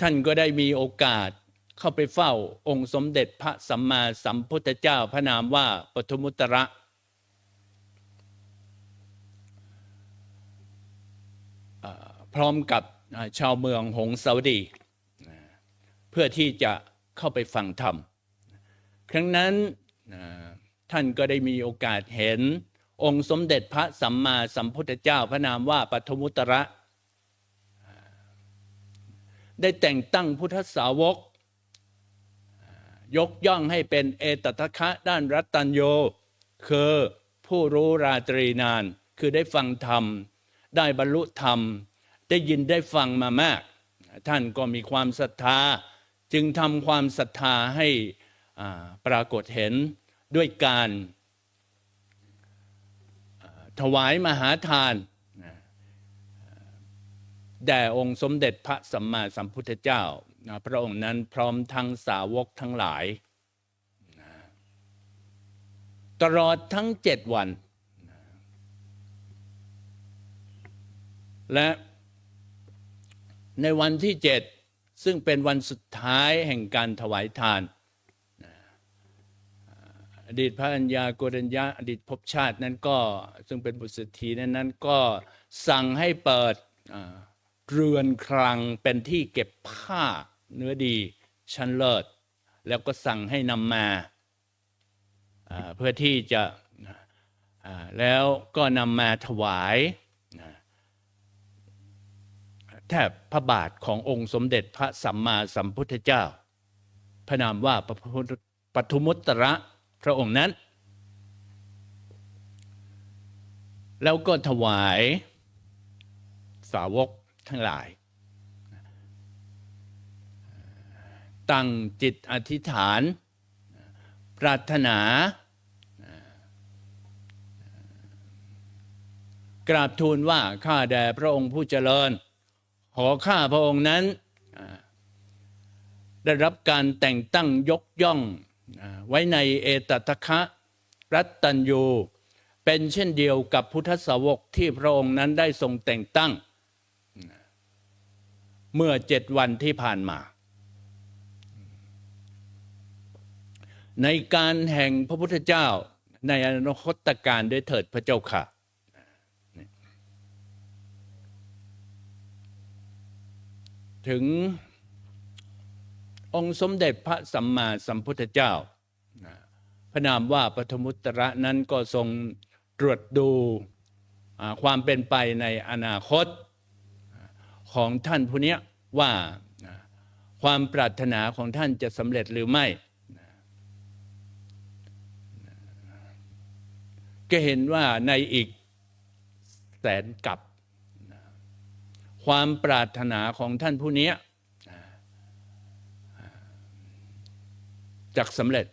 ท่านก็ได้มีโอกาสเข้าไปเฝ้าองค์สมเด็จพระสัมมาสัมพุทธเจ้าพระนามว่าปทุมุตระพร้อมกับชาวเมืองหงสาวดีเพื่อที่จะเข้าไปฟังธรรมครั้งนั้นท่านก็ได้มีโอกาสเห็นองค์สมเด็จพระสัมมาสัมพุทธเจ้าพระนามว่าปทุมุตระได้แต่งตั้งพุทธสาวกยกย่องให้เป็นเอตทัคคะด้านรัตตัญโยคือผู้รู้ราตรีนานคือได้ฟังธรรมได้บรรลุธรรมได้ยินได้ฟังมามากท่านก็มีความศรัทธาจึงทำความศรัทธาให้ปรากฏเห็นด้วยการถวายมหาทานแด่องค์สมเด็จพระสัมมาสัมพุทธเจ้าพระองค์นั้นพร้อมทั้งสาวกทั้งหลายตลอดทั้ง7 วันและในวันที่7ซึ่งเป็นวันสุดท้ายแห่งการถวายทานอดีตพระอัญญาโกณัญญะอดีตภพชาตินั้นก็ซึ่งเป็นบุตรเศรษฐีนั้นก็สั่งให้เปิดเรือนคลังเป็นที่เก็บผ้าเนื้อดีชั้นเลิศแล้วก็สั่งให้นำมาเพื่อที่จะแล้วก็นำมาถวายแทบพระบาทขององค์สมเด็จพระสัมมาสัมพุทธเจ้าพระนามว่าปทุมุตระพระองค์นั้นแล้วก็ถวายสาวกทั้งหลายตั้งจิตอธิษฐานปรารถนากราบทูลว่าข้าแด่พระองค์ผู้เจริญขอข้าพระองค์นั้นได้รับการแต่งตั้งยกย่องไว้ในเอตทัคคะรัตตัญญู เป็นเช่นเดียวกับพุทธสาวกที่พระองค์นั้นได้ทรงแต่งตั้งเมื่อ7 วันที่ผ่านมาในการแห่งพระพุทธเจ้าในอนาคตการด้วยเถิดพระเจ้าค่ะถึงองค์สมเด็จพระสัมมาสัมพุทธเจ้าพระนามว่าปฐมุตตระนั้นก็ทรงตรวจดูความเป็นไปในอนาคตของท่านผู้นี้ว่าความปรารถนาของท่านจะสำเร็จหรือไม่ก็เห็นว่าในอีกแสนกับความปรารถนาของท่านผู้นี้จะสำเร็จ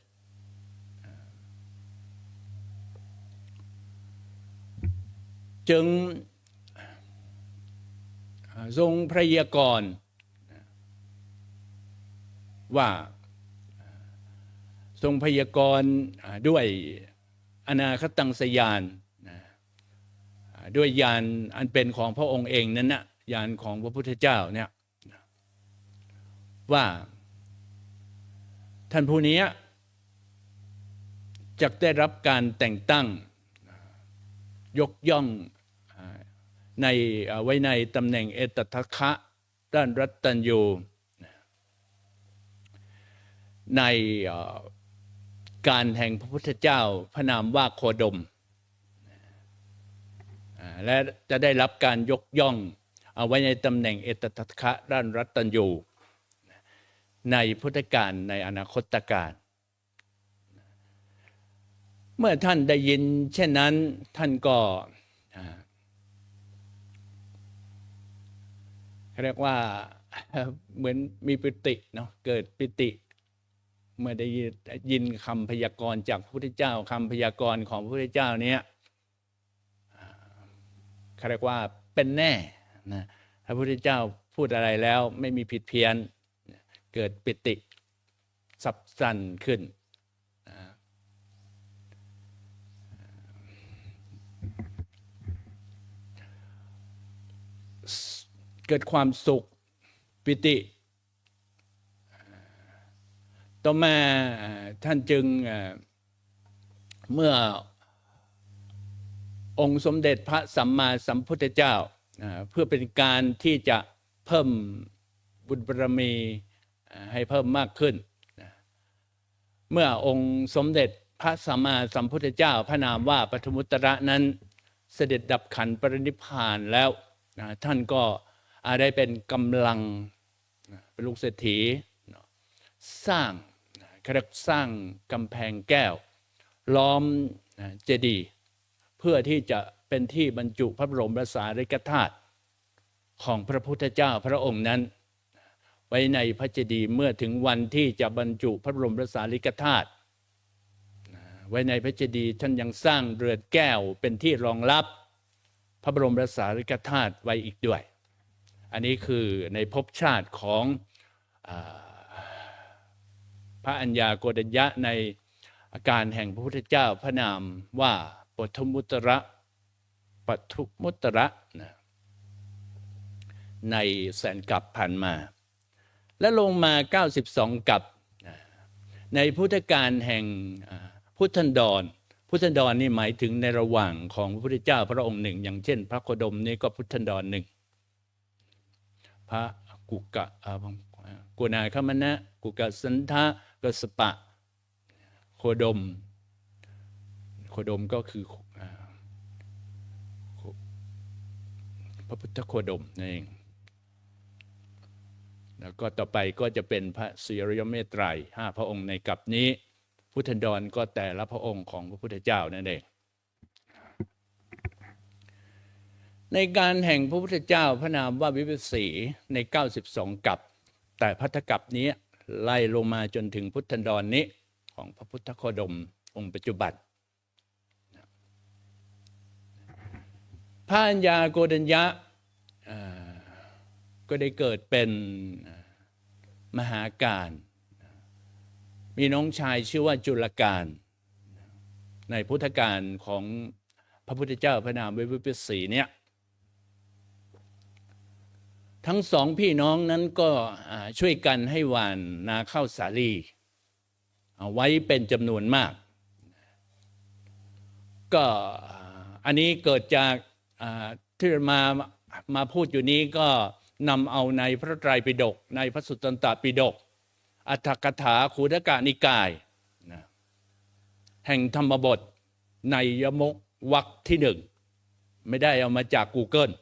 จึงทรงพยากรณ์ว่าทรงพยากรณ์ด้วยอนาคตังสยานด้วยญาณอันเป็นของพระองค์เองนั้นนะญาณของพระพุทธเจ้าเนี่ยว่าท่านผู้นี้จะได้รับการแต่งตั้งยกย่องไว้ในตำแหน่งเอตทัคคะด้านรัตตัญญูในการแห่งพระพุทธเจ้าพระนามว่าโคดมและจะได้รับการยกย่องเอาไว้ในตำแหน่งเอตทัคคะด้านรัตตัญญูในพุทธกาลในอนาคตการเมื่อท่านได้ยินเช่นนั้นท่านก็เรียกว่าเหมือนมีปิติเนาะเกิดปิติเมื่อได้ยินคำพยากรณ์จากพระพุทธเจ้าคำพยากรณ์ของพระพุทธเจ้าเนี้ยเรียกว่าเป็นแน่นะพระพุทธเจ้าพูดอะไรแล้วไม่มีผิดเพี้ยนเกิดปิติซับซันขึ้นเกิดความสุขปิติต่อมาท่านจึงเมื่อองค์สมเด็จพระสัมมาสัมพุทธเจ้าเพื่อเป็นการที่จะเพิ่มบุญบารมีให้เพิ่มมากขึ้นเมื่อองค์สมเด็จพระสัมมาสัมพุทธเจ้าพระนามว่าปฐมุตตระนั้นเสด็จดับขันธ์ปรินิพพานแล้วท่านก็ได้เป็นกำลังเป็นลูกเศรษฐีสร้างกำแพงแก้วล้อมเจดีย์เพื่อที่จะเป็นที่บรรจุพระบรมสารีริกธาตุของพระพุทธเจ้าพระองค์นั้นไว้ในพระเจดีย์เมื่อถึงวันที่จะบรรจุพระบรมสารีริกธาตุไว้ในพระเจดีย์ท่านยังสร้างเรือนแก้วเป็นที่รองรับพระบรมสารีริกธาตุไว้อีกด้วยอันนี้คือในภพชาติของพระอัญญาโกณัญญะในอาการแห่งพระพุทธเจ้าพระนามว่าปฐมุตตระในแสนกับผ่านมาและลงมา92กับในพุทธกาลแห่งพุทธันดรนี่หมายถึงในระหว่างของพระพุทธเจ้าพระองค์หนึ่งอย่างเช่นพระโคดมนี่ก็พุทธันดรหนึ่งพระกุณาคมนะกุกสันทะกัสปะโคดมก็คือพระพุทธโคดมนั่นเองแล้วก็ต่อไปก็จะเป็นพระศรีอริยเมตไตร5 พระองค์ในกัปนี้พุทธันดรก็แต่ละพระองค์ของพระพุทธเจ้านั่นเองในการแห่งพระพุทธเจ้าพระนามว่าวิปัสสีใน92กัปแต่ภัททกัปนี้ไล่ลงมาจนถึงพุทธันดรนี้ของพระพุทธโคดมองค์ปัจจุบันพระอัญญาโกณัญญะก็ได้เกิดเป็นมหาการมีน้องชายชื่อว่าจุลกาลในพุทธกาลของ พระพุทธเจ้าพระนามวิรุฬสีเนี่ยทั้งสองพี่น้องนั้นก็ช่วยกันให้หว่านนาข้าวสาลีเอาไว้เป็นจำนวนมากก็อันนี้เกิดจากที่มาพูดอยู่นี้ก็นำเอาในพระไตรปิฎกในพระสุตตันตปิฎกอัตถกถาคูฎกนิกายนะแห่งธรรมบทในยมกวรรคที่หนึ่งไม่ได้เอามาจาก Google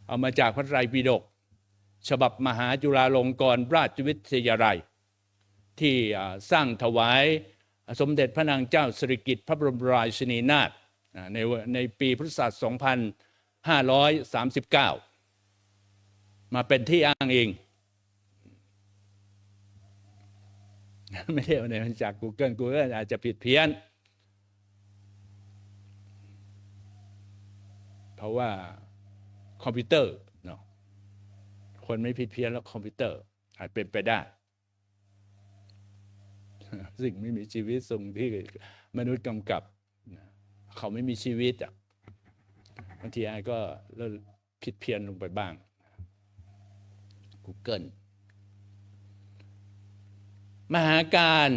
เอามาจากพระไตรปิฎกฉบับมหาจุฬาลงกรณราชวิทยาลัยที่สร้างถวายสมเด็จพระนางเจ้าสิริกิติ์พระบรมราชินีนาถในปีพุทธศักราช 2539 มาเป็นที่อ้างอิงไม่ได้เอามาจาก Google อาจจะผิดเพี้ยนเพราะว่าคอมพิวเตอร์เนาะคนไม่ผิดเพี้ยนแล้วคอมพิวเตอร์อาจเป็นไปได้สิ่งไม่มีชีวิตทรงที่มนุษย์กำกับเขาไม่มีชีวิตอ่ะบางทีไอ้ก็เริ่มผิดเพี้ยนลงไปบ้าง Google มหาการ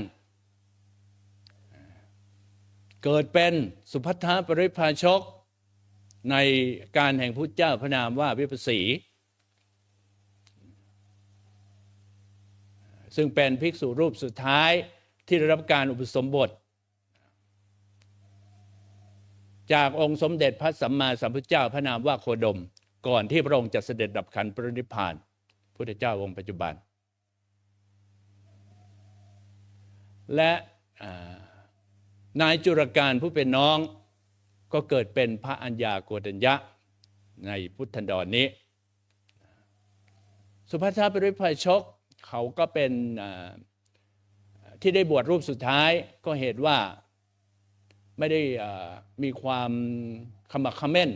เกิดเป็นสุภัททปริภาชกในการแห่งพุทธเจ้าพระนามว่าวิปัสสีซึ่งเป็นภิกษุรูปสุดท้ายที่ได้รับการอุปสมบทจากองค์สมเด็จพระสัมมาสัมพุทธเจ้าพระนามว่าโคดมก่อนที่พระองค์จะเสด็จดับขันธ์ปรินิพพานพุทธเจ้าองค์ปัจจุบันและนายจุรการผู้เป็นน้องก็เกิดเป็นพระอัญญาโกณฑัญญะในพุทธันดรนี้สุภัททปริภาชกเขาก็เป็นที่ได้บวชรูปสุดท้ายก็เหตุว่าไม่ได้มีความขมักเขม้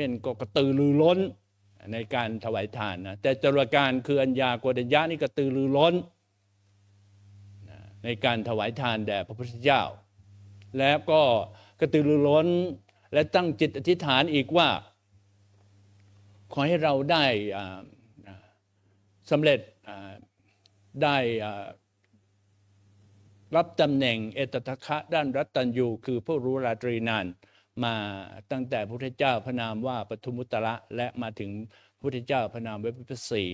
นก็กระตือรือร้นในการถวายทานนะแต่จุรการคืออัญญาโกณฑัญญะนี่กระตือรือร้นในการถวายทานแด่พระพุทธเจ้าแล้วก็กระตือรือร้นและตั้งจิตอธิษฐานอีกว่าขอให้เราได้สำเร็จได้รับตำแหน่งเอตทัคคะด้านรัตตัญญูคือผู้รู้ราตรีนานมาตั้งแต่พระพุทธเจ้าพระนามว่าปทุมุตตระและมาถึงพระพุทธเจ้าพระนามวิปัสสี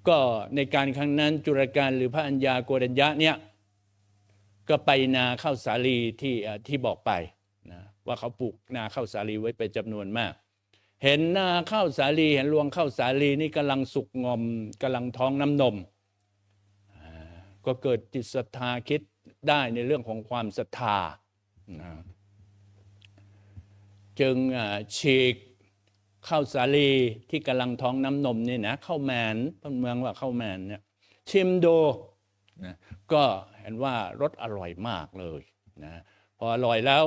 ก็ในการครั้งนั้นจุรการหรือพระอัญญาโกณฑัญญะเนี่ยก็ไปนาข้าวสาลีที่บอกไปนะว่าเขาปลูกนาข้าวสาลีไว้เป็นจำนวนมากเห็นนาข้าวสาลีเห็นรวงข้าวสาลีนี่กำลังสุกงอมกำลังท้องน้ำนมก็เกิดจิตศรัทธาคิดได้ในเรื่องของความศรัทธาจึงฉีกข้าวสาลีที่กำลังท้องน้ำนมนี่นะข้าวแมนเมืองว่าข้าวแมนเนี่ยชิมดูนะก็เห็นว่ารสอร่อยมากเลยนะพออร่อยแล้ว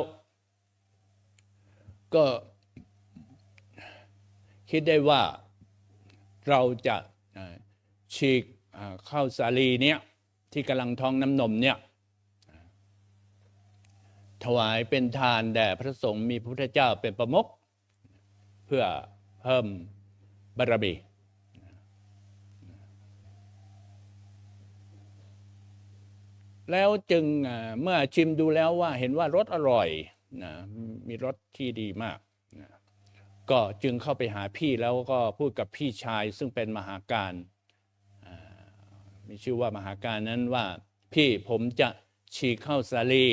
ก็คิดได้ว่าเราจะฉีกข้าวสาลีเนี้ยที่กำลังท้องน้ำนมเนี่ยถวายเป็นทานแด่พระสงฆ์มีพระพุทธเจ้าเป็นประมุขเพื่อเพิ่มบารมีแล้วจึงเมื่อชิมดูแล้วว่าเห็นว่ารสอร่อยนะมีรสที่ดีมากนะก็จึงเข้าไปหาพี่แล้วก็พูดกับพี่ชายซึ่งเป็นมหาการมีชื่อว่ามหาการนั้นว่าพี่ผมจะฉีกข้าวสาลี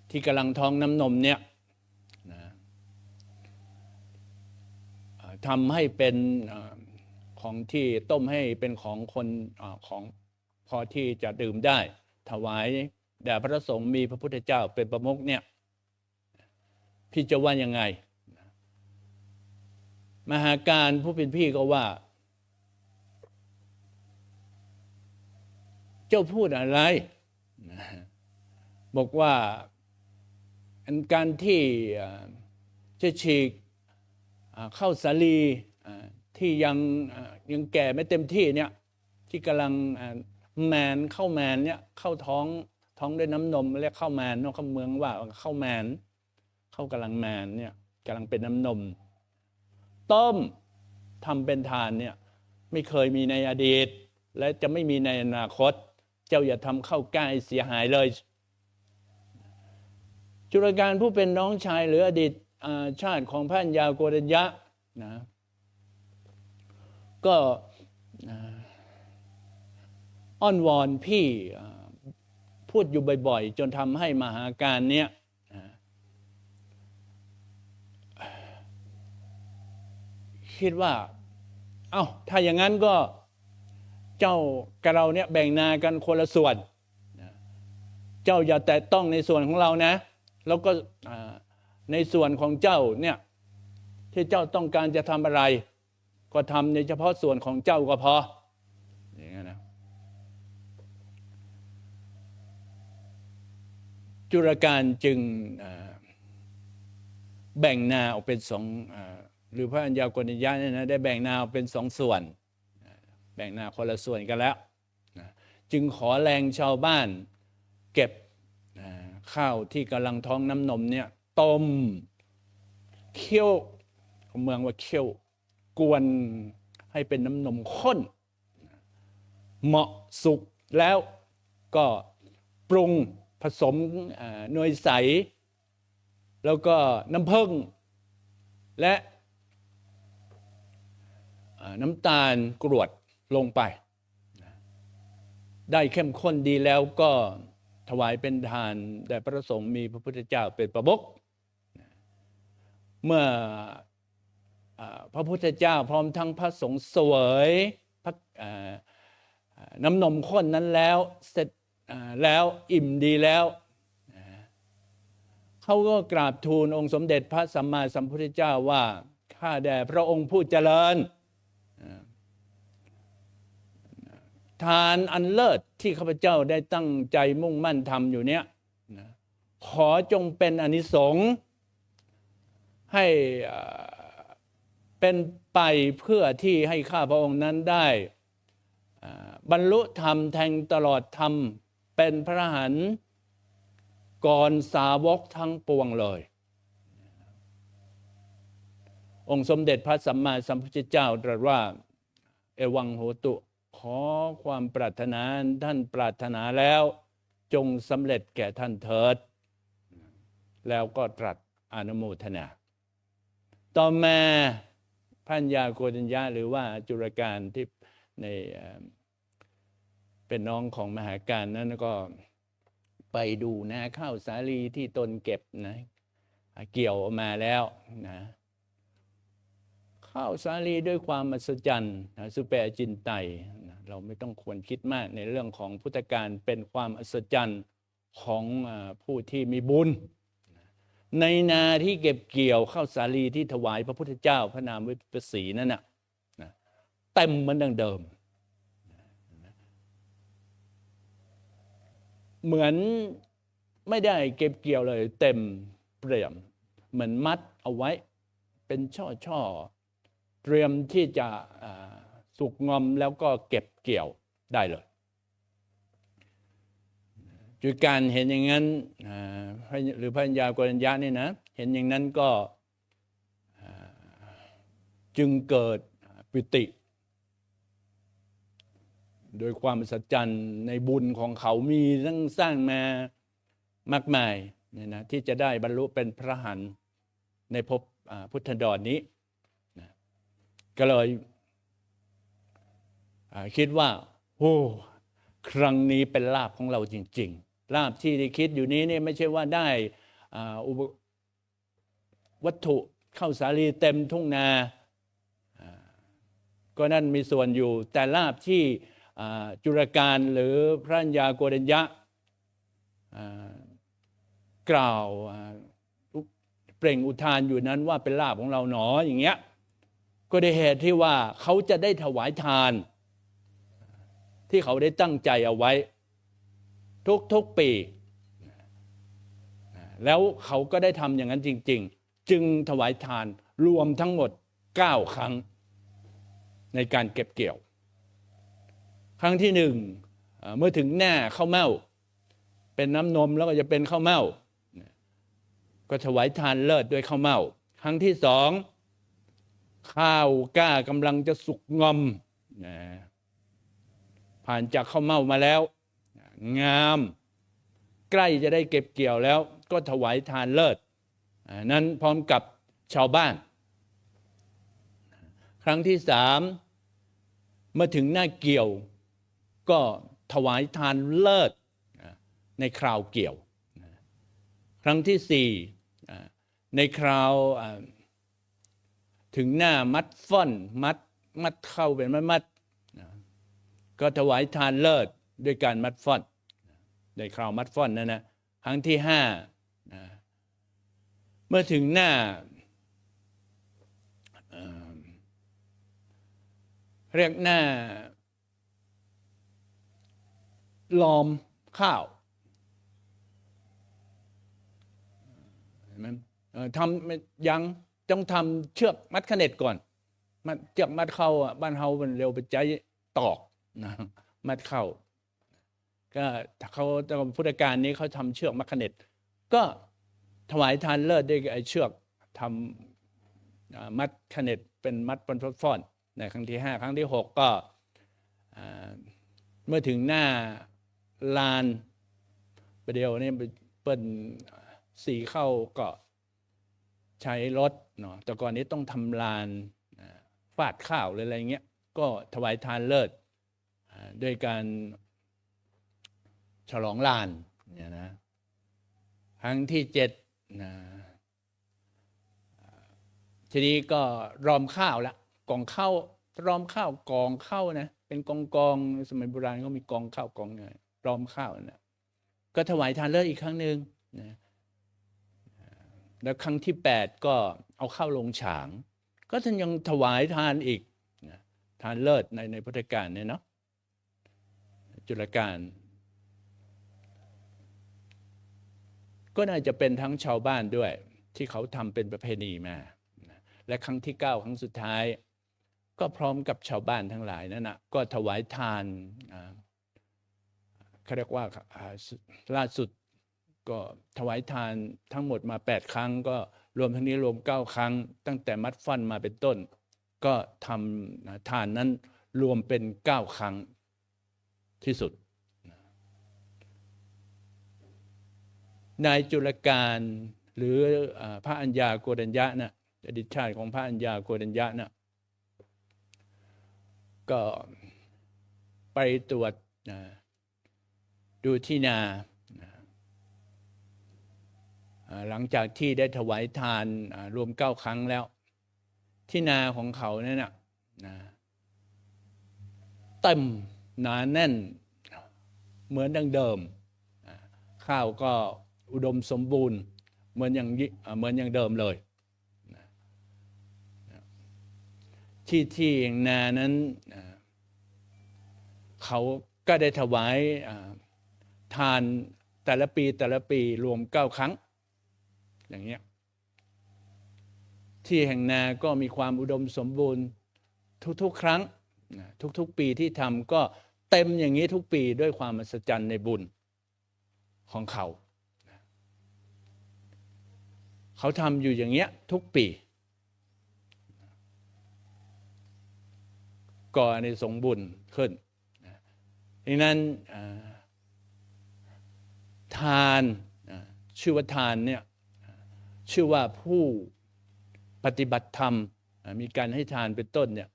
ที่กำลังท้องน้ำนมเนี่ยนะทำให้เป็นของที่ต้มให้เป็นของคนของพอที่จะดื่มได้ถวายแด่พระสงฆ์มีพระพุทธเจ้าเป็นประมุขเนี่ยพี่จะว่ายังไงมหาการผู้เป็นพี่ก็ว่าเจ้าพูดอะไรบอกว่าการที่จะฉีกข้าวสาลีที่ยังแก่ไม่เต็มที่เนี่ย ที่กำลังแมนเข้าแมนเนี่ยเข้าท้องด้วยน้ำนมเรียกเข้าแมนนอกเมืองว่าเข้าแมนเข้ากำลังแมนเนี่ยกำลังเป็นน้ำนมต้มทำเป็นทานเนี่ยไม่เคยมีในอดีตและจะไม่มีในอนาคตเจ้าอย่าทำเข้าใกล้เสียหายเลยจุลการผู้เป็นน้องชายหรืออดีตชาติของพระัญญาโกณัญญะนะก็อ้อนวอนพี่พูดอยู่บ่อยๆจนทำให้มหาการเนี้ยคิดว่าเอ้าถ้าอย่างนั้นก็เจ้ากับเราเนี่ยแบ่งนากันคนละส่วนเจ้าอย่าแตะต้องในส่วนของเรานะแล้วก็ในส่วนของเจ้าเนี่ยที่เจ้าต้องการจะทำอะไรก็ทำในเฉพาะส่วนของเจ้าก็พออย่างนั้นนะจุลการจึงแบ่งนาออกเป็นสองหรือพระัญญาโกณัญญะเนี่ยนะได้แบ่งนาออกเป็นสองส่วนแบ่งนาคนละส่วนกันแล้วจึงขอแรงชาวบ้านเก็บข้าวที่กำลังท้องน้ำนมเนี่ยต้มเคี่ยวเมืองว่าเคี่ยวกวนให้เป็นน้ำนมข้นเหมาะสุกแล้วก็ปรุงผสมเนยใสแล้วก็น้ำผึ้งและน้ำตาลกรวดลงไปได้เข้มข้นดีแล้วก็ถวายเป็นทานแด่พระสงฆ์มีพระพุทธเจ้าเป็นประมุขเมื่อพระพุทธเจ้าพร้อมทั้งพระสงฆ์เสวยน้ำนมข้นนั้นแล้วเสร็จแล้วอิ่มดีแล้วเขาก็กราบทูลองค์สมเด็จพระสัมมาสัมพุทธเจ้าว่าข้าแด่พระองค์ผู้เจริญทานอันเลิศที่ข้าพเจ้าได้ตั้งใจมุ่งมั่นทำอยู่เนี้ยขอจงเป็นอานิสงส์ให้เป็นไปเพื่อที่ให้ข้าพระองค์นั้นได้บรรลุธรรมแทงตลอดธรรมเป็นพระอรหันต์ก่อนสาวกทั้งปวงเลยองค์สมเด็จพระสัมมาสัมพุทธเจ้าตรัสว่าเอวังโหตุขอความปรารถนาท่านปรารถนาแล้วจงสำเร็จแก่ท่านเถิดแล้วก็ตรัสอนุโมทนาต่อมาพระัญญาโกณัญญะหรือว่าจุลการที่ในเป็นน้องของมหาการนั้นก็ไปดูนะข้าวสาลีที่ตนเก็บนะเกี่ยวออกมาแล้วนะข้าวสาลีด้วยความมหัศจรรย์สุเปอจินไตยเราไม่ต้องควรคิดมากในเรื่องของพุทธการเป็นความอัศจรรย์ของผู้ที่มีบุญในนาที่เก็บเกี่ยวข้าวสาลีที่ถวายพระพุทธเจ้าพระนามวิปัสสีนั่นน่ะเต็มเหมือนดังเดิมเหมือนไม่ได้เก็บเกี่ยวเลยเต็มเปี่ยมเหมือนมัดเอาไว้เป็นช่อๆเตรียมที่จะสุกงอมแล้วก็เก็บเกี่ยวได้เลยจุดการเห็นอย่างนั้นหรือพระัญญาโกณัญญะนี่นะเห็นอย่างนั้นก็จึงเกิดปิติโดยความสัจจันในบุญของเขามีทั้งสร้างมามากมายเนี่ยนะที่จะได้บรรลุเป็นพระอรหันต์ในภพพุทธดรนี้นะก็เลยคิดว่าโอ้ครั้งนี้เป็นลาภของเราจริงๆลาภที่ได้คิดอยู่นี้เนี่ยไม่ใช่ว่าได้วัตถุข้าวสาลีเต็มทุ่งนาก็นั่นมีส่วนอยู่แต่ลาภที่จุลการหรือพระัญญาโกณัญญะกล่าวเปล่งอุทานอยู่นั้นว่าเป็นลาภของเราหนออย่างเงี้ยก็ได้เหตุที่ว่าเขาจะได้ถวายทานที่เขาได้ตั้งใจเอาไว้ทุกๆปีแล้วเขาก็ได้ทำอย่างนั้นจริงๆจึงถวายทานรวมทั้งหมด9 ครั้งในการเก็บเกี่ยว ครั้งที่หนึ่งเมื่อถึงหน้าข้าวเม่าเป็นน้ำนมแล้วก็จะเป็นข้าวเม่าก็ถวายทานเลิศด้วยข้าวเม่าครั้งที่สองข้าวกล้ากำลังจะสุกงอมผ่านจากข้าวเม่ามาแล้วงามใกล้จะได้เก็บเกี่ยวแล้วก็ถวายทานเลิศนั้นพร้อมกับชาวบ้านครั้งที่สามเมื่อถึงหน้าเกี่ยวก็ถวายทานเลิศในคราวเกี่ยวครั้งที่สี่ในคราวถึงหน้ามัดฟ่อนมัดเข้าเป็นมัดก็ถวายทานเลิศด้วยการมัดฟ่อนในคราวมัดฟ่อนนั่นนะครั้งที่ห้าเมื่อถึงหน้าเรียกหน้าล้อมข้าวเห็นไหมทำยังต้องทำเชือกมัดขเน็ดก่อนเชือกมัดเข้าบ้านเฮามันเร็วไปใจตอกนะมัดเข้าก็เขาตอนพุทธกาลนี้เขาทำเชือกมัดขเน็ดก็ถวายทานเลิศด้วยไอ้เชือกทำมัดขเน็ดเป็นมัดเป็นฟ่อนในครั้งที่ห้าครั้งที่หกก็เมื่อถึงหน้าลานประเดี๋ยวนี้เปิ้นสีเข้าก็ใช้รถเนาะแต่ก่อนนี้ต้องทำลานฟาดข้าวอะไรเงี้ยก็ถวายทานเลิศด้วยการฉลองลานเนี่ยนะครั้งที่เจ็ดนะทีนี้ก็รอมข้าวละกองข้าวรอมข้าวกองข้าวนะเป็นกองสมัยโบราณก็มีกองข้าวกองไงรอมข้าวนะก็ถวายทานเลิศอีกครั้งหนึ่งนะแล้วครั้งที่8ก็เอาข้าวลงฉางก็ท่านยังถวายทานอีกนะทานเลิศในพุทธกาลเนี่ยเนาะจุลกาลก็น่าจะเป็นทั้งชาวบ้านด้วยที่เขาทำเป็นประเพณีมาและครั้งที่9ครั้งสุดท้ายก็พร้อมกับชาวบ้านทั้งหลายนั่นนะก็ถวายทานเขาเรียกว่าล่าสุดก็ถวายทานทั้งหมดมา8ครั้งก็รวมทั้งนี้รวม9ครั้งตั้งแต่มัดฟันมาเป็นต้นก็ทำทานนั้นรวมเป็น9ครั้งที่สุดนายจุลการหรือพระอัญญาโกณัญญะนะอดีตชาติของพระอัญญาโกณัญญะนะก็ไปตรวจดูที่นาหลังจากที่ได้ถวายทานรวม9ครั้งแล้วที่นาของเขาเนี่ยนะเต็มหนาแน่นเหมือนดังเดิมข้าวก็อุดมสมบูรณ์เหมือนอย่างเดิมเลยที่นานั้นเขาก็ได้ถวายทานแต่ละปีรวม9ครั้งอย่างเงี้ยที่แห่งนาก็มีความอุดมสมบูรณ์ทุกครั้งทุกปีที่ทำก็เต็มอย่างนี้ทุกปีด้วยความมหัศจรรย์ในบุญของเขาทำอยู่อย่างเงี้ยทุกปีก็อานิสงส์บุญขึ้นดังนั้นทานชื่อว่าทานเนี่ยชื่อว่าผู้ปฏิบัติธรรมมีการให้ทานเป็นต้นเนี่ย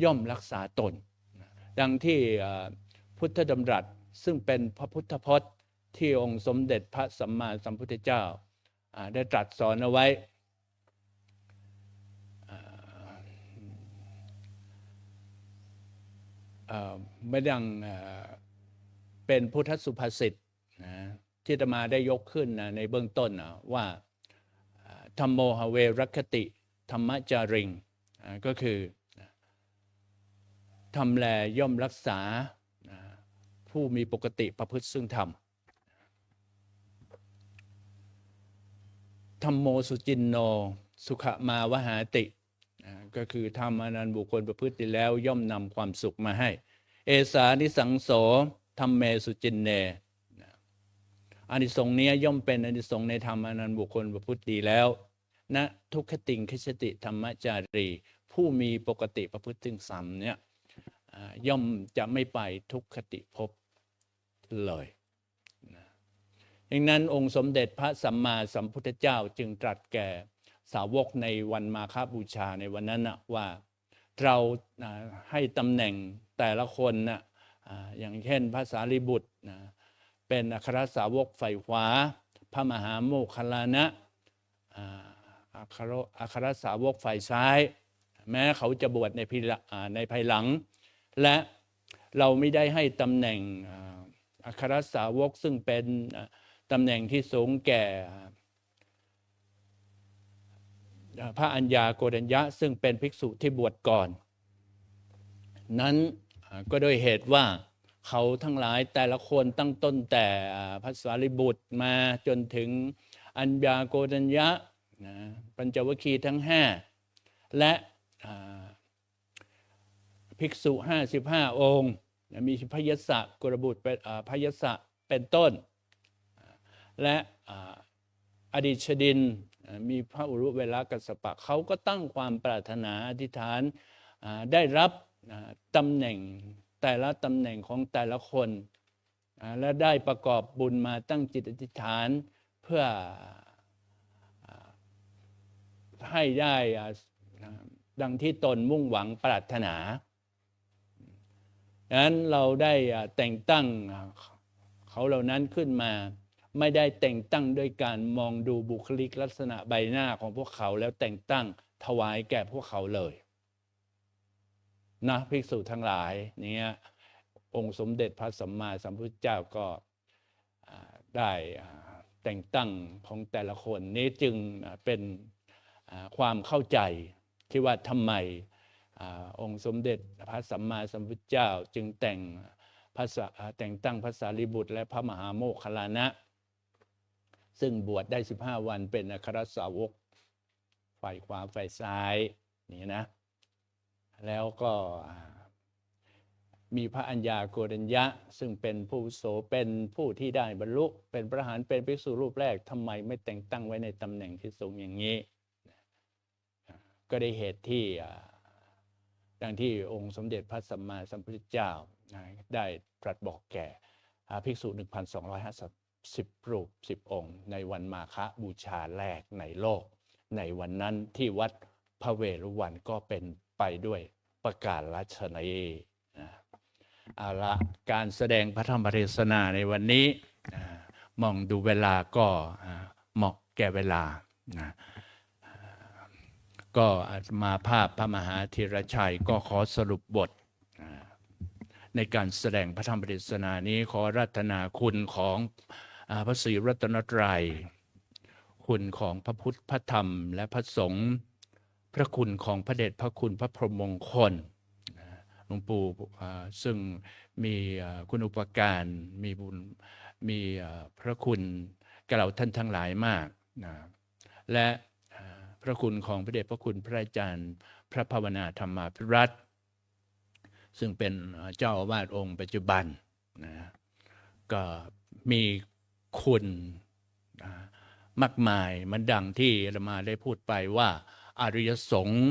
ย่อมรักษาตนดังที่พุทธดำรัสซึ่งเป็นพระพุทธพจน์ที่องค์สมเด็จพระสัมมาสัมพุทธเจ้าได้ตรัสสอนเอาไว้ไม่ดังเป็นพุทธสุภาษิตที่อาตมาได้ยกขึ้นในเบื้องต้นว่าธัมโมหเวรัคคติธรรมจาริงก็คือทำแลย่อมรักษาผู้มีปกติประพฤติซึ่งธรรมธัมโมสุจินโนสุขมาวหาติก็คือธรรมอันบุคคลประพฤติแล้วย่อมนำความสุขมาให้ เอสานิสังโสธัมเมสุจินเนอานิสงส์นี้ย่อมเป็นอานิสงส์ในธรรมอนันต์บุคคลประพฤติดีแล้วนะทุกขติงคชติธรรมจารีผู้มีปกติประพฤติถึงสัมเนี่ยย่อมจะไม่ไปทุกขติภพเลยดังนั้นองค์สมเด็จพระสัมมาสัมพุทธเจ้าจึงตรัสแก่สาวกในวันมาฆบูชาในวันนั้นนะว่าเราให้ตำแหน่งแต่ละคนนะอย่างเช่นพระสารีบุตรเป็นอัครสาวกฝ่ายขวาพระมหาโมคคัลลานะอัครสาวกฝ่ายซ้ายแม้เขาจะบวชในภายหลังและเราไม่ได้ให้ตำแหน่งอัครสาวกซึ่งเป็นตำแหน่งที่สูงแก่พระอัญญาโกณัญญะซึ่งเป็นภิกษุที่บวชก่อนนั้นก็โดยเหตุว่าเขาทั้งหลายแต่ละคนตั้งต้นแต่พระสารีบุตรมาจนถึงอัญญาโกณัญญะปัญจวัคคีย์ทั้ง5และภิกษุ55องค์มีพยสสะกุลบุตรเป็นพยสสะเป็นต้นและอดีตชดินมีพระอุรุเวลากัสสปะเขาก็ตั้งความปรารถนาอธิษฐานได้รับตำแหน่งแต่ละตำแหน่งของแต่ละคนและได้ประกอบบุญมาตั้งจิตอธิษฐานเพื่อให้ได้ดังที่ตนมุ่งหวังปรารถนาดังนั้นเราได้แต่งตั้งเขาเหล่านั้นขึ้นมาไม่ได้แต่งตั้งด้วยการมองดูบุคลิกลักษณะใบหน้าของพวกเขาแล้วแต่งตั้งถวายแก่พวกเขาเลยนะภิกษุทั้งหลายเนี่ยองค์สมเด็จพระสัมมาสัมพุทธเจ้าก็ได้แต่งตั้งของแต่ละคนนี้จึงเป็นความเข้าใจที่ว่าทำไมองค์สมเด็จพระสัมมาสัมพุทธเจ้าจึงแต่งตั้งพระสารีบุตรและพระมหาโมคคัลลานะซึ่งบวชได้15วันเป็นอัครสาวกฝ่ายขวาฝ่ายซ้ายนี่นะแล้วก็มีพระอัญญาโกณัญญะซึ่งเป็นผู้โสเป็นผู้ที่ได้บรรลุเป็นพระอรหันต์เป็นภิกษุรูปแรกทำไมไม่แต่งตั้งไว้ในตำแหน่งที่สูงอย่างนี้ก็ได้เหตุที่ดังที่องค์สมเด็จพระสัมมาสัมพุทธเจ้าได้ตรัสบอกแก่ภิกษุ 1,250 รูป10 องค์ในวันมาฆบูชาแรกในโลกในวันนั้นที่วัดพระเวรุวันก็เป็นไปด้วยประกาศฉนัยเอาละการแสดงพระธรรมเทศนาในวันนี้มองดูเวลาก็เหมาะแก่เวลาก็มาภาพพระมหาธีรชัยก็ขอสรุปบทในการแสดงพระธรรมเทศนานี้ขอรัตนาคุณของพระศรีรัตนตรัยคุณของพระพุทธพระธรรมและพระสงฆ์พระคุณของพระเดชพระคุณพระพรหมมงคลหลวงปู่ซึ่งมีคุณอุปการมีบุญมีพระคุณแก่เราท่านทั้งหลายมากและพระคุณของพระเดชพระคุณพระอาจารย์พระภาวนาธรรมาภิรัตน์ซึ่งเป็นเจ้าอาวาสองค์ปัจจุบันก็มีคุณมากมายมันดังที่อาตมาได้พูดไปว่าอริยสงฆ์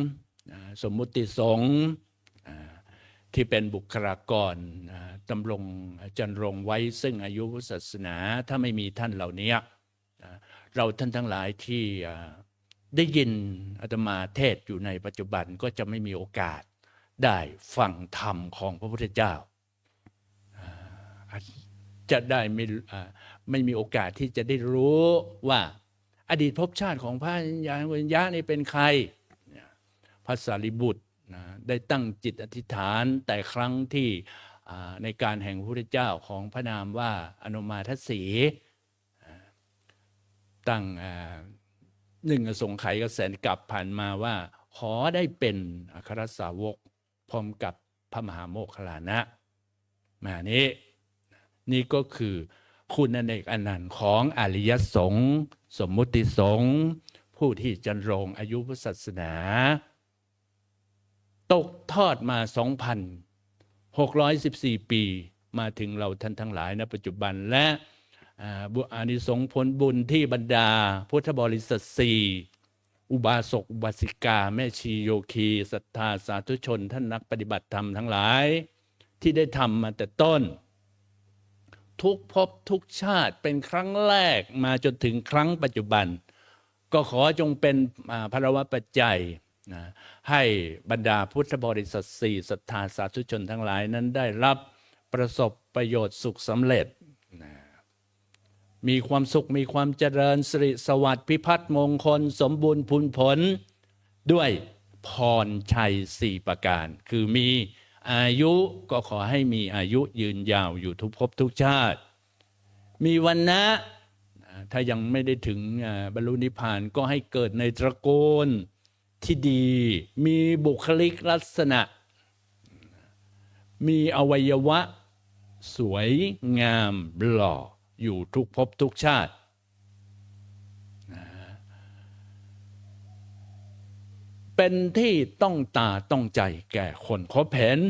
สมมุติสงฆ์ที่เป็นบุคลากรดำรงจันรงไว้ซึ่งอายุศาสนาถ้าไม่มีท่านเหล่านี้เราท่านทั้งหลายที่ได้ยินอาตมาเทศอยู่ในปัจจุบันก็จะไม่มีโอกาสได้ฟังธรรมของพระพุทธเจ้าจะได้ไม่มีโอกาสที่จะได้รู้ว่าอดีตภพชาติของพระอัญญาโกณัญญะนี่เป็นใครพระสารีบุตรได้ตั้งจิตอธิษฐานแต่ครั้งที่ในการแห่งพระพุทธเจ้าของพระนามว่าอนุมาทสีตั้ง1 อสงไขยกแสนกลับผ่านมาว่าขอได้เป็นอัครสาวกพร้อมกับพระมหาโมคคัลลานะมานี่ก็คือคุณอเนกอนันต์ของอริยสงฆ์สมมุติสงฆ์ผู้ที่จันรงอายุพุทธศาสนาตกทอดมา 614 ปีมาถึงเราท่านทั้งหลายณปัจจุบันและอานิสงส์ผลบุญที่บรรดาพุทธบริษัทสี่อุบาสกอุบาสิกาแม่ชีโยคีศรัทธาสาธุชนท่านนักปฏิบัติธรรมทั้งหลายที่ได้ทำมาแต่ต้นทุกภพทุกชาติเป็นครั้งแรกมาจนถึงครั้งปัจจุบันก็ขอจงเป็นภรวะปัจจัยนะให้บรรดาพุทธบริษัทสี่ศรัทธาสาธุชนทั้งหลายนั้นได้รับประสบประโยชน์สุขสำเร็จนะมีความสุขมีความเจริญสิริสวัสดิ์พิพัฒน์มงคลสมบูรณ์พูนผลด้วยพรชัยสี่ประการคือมีอายุก็ขอให้มีอายุยืนยาวอยู่ทุกภพทุกชาติมีวรรณะถ้ายังไม่ได้ถึงบรรลุนิพพานก็ให้เกิดในตระกูลที่ดีมีบุคลิกลักษณะมีอวัยวะสวยงามหล่ออยู่ทุกภพทุกชาติเป็นที่ต้องตาต้องใจแก่คนพบเห็น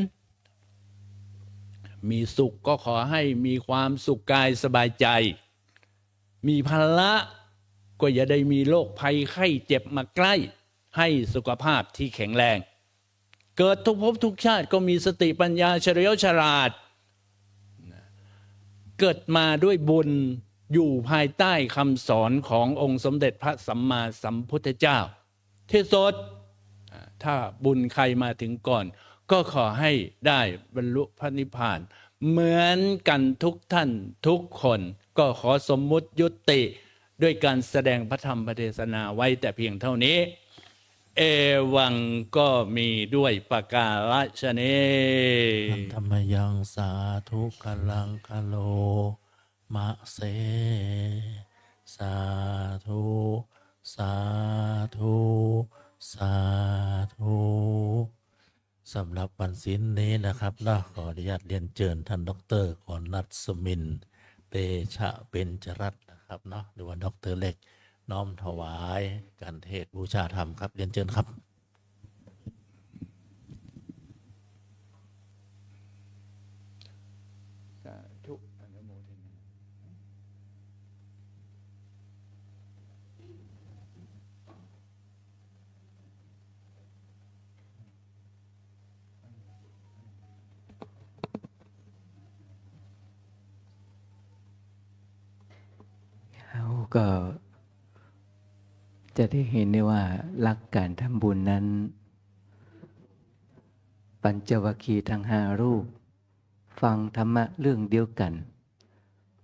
มีสุขก็ขอให้มีความสุขกายสบายใจมีภละก็อย่าได้มีโรคภัยไข้เจ็บมาใกล้ให้สุขภาพที่แข็งแรงเกิดทุกภพทุกชาติก็มีสติปัญญาเฉลียวฉลาดเกิดมาด้วยบุญอยู่ภายใต้คำสอนขององค์สมเด็จพระสัมมาสัมพุทธเจ้าที่สุดถ้าบุญใครมาถึงก่อนก็ขอให้ได้บรรลุพระนิพพานเหมือนกันทุกท่านทุกคนก็ขอสมมุติยุติด้วยการแสดงพระธรรมเทศนาไว้แต่เพียงเท่านี้เอวังก็มีด้วยประกาศนี้
ธรรมยังสาธุกลังคโลมะเสสาธุสาธุสาธุสำหรับวันศีลนี้นะครับนะขออนุญาตเรียนเชิญท่านดร.กรณัฐ สมินเตชะเบญจรัตน์นะครับเนาะหรือว่าดร.เล็กน้อมถวายการเทศน์บูชาธรรมครับเรียนเชิญครับ
เราก็จะได้เห็นได้ว่าหลักการทำบุญนั้นปัญจวัคคีย์ทั้ง5 รูปฟังธรรมะเรื่องเดียวกัน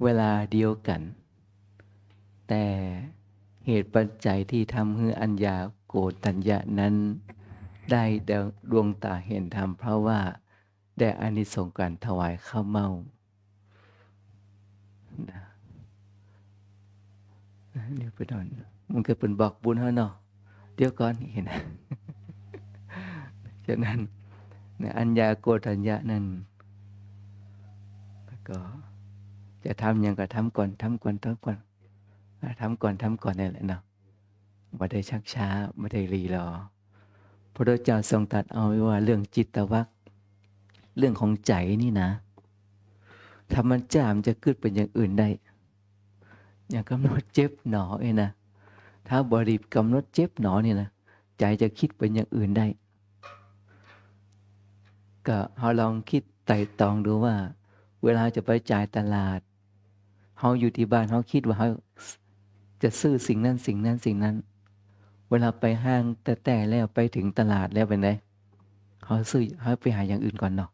เวลาเดียวกันแต่เหตุปัจจัยที่ทำให้อัญญาโกฏัญญะนั้นได้ดวงตาเห็นธรรมเพราะว่าได้อานิสงส์การถวายข้าวเม่าเดี๋ยวไปนอนมันก็เป็นบอกบุญเขาเนาะเดี๋ยวก่อนเห็นนะฉะนั้นอัญญาโกฏัญญะนั้นก็จะทำอย่างก็ทำก่อนนี่แหละเนาะไม่ได้ชักช้าไม่ได้รีรอพระพุทธเจ้าทรงตรัสเอาไว้ว่าเรื่องจิตวรรคเรื่องของใจนี่นะถ้ามันจ้ามจะเกิดเป็นอย่างอื่นได้อย่างกำหนดเจ็บหนอนะถ้าบริกำหนดเจ็บหนอนี่นะใจจะคิดเป็นอย่างอื่นได้ก็เราลองคิดไต่ตองดูว่าเวลาจะไปจ่ายตลาดเขาอยู่ที่บ้านเขาคิดว่าเขาจะซื้อสิ่งนั้นเวลาไปห้างแต่แล้วไปถึงตลาดแล้วเป็นไงเขาซื้อเขาไปหาอย่างอื่นก่อนเนาะ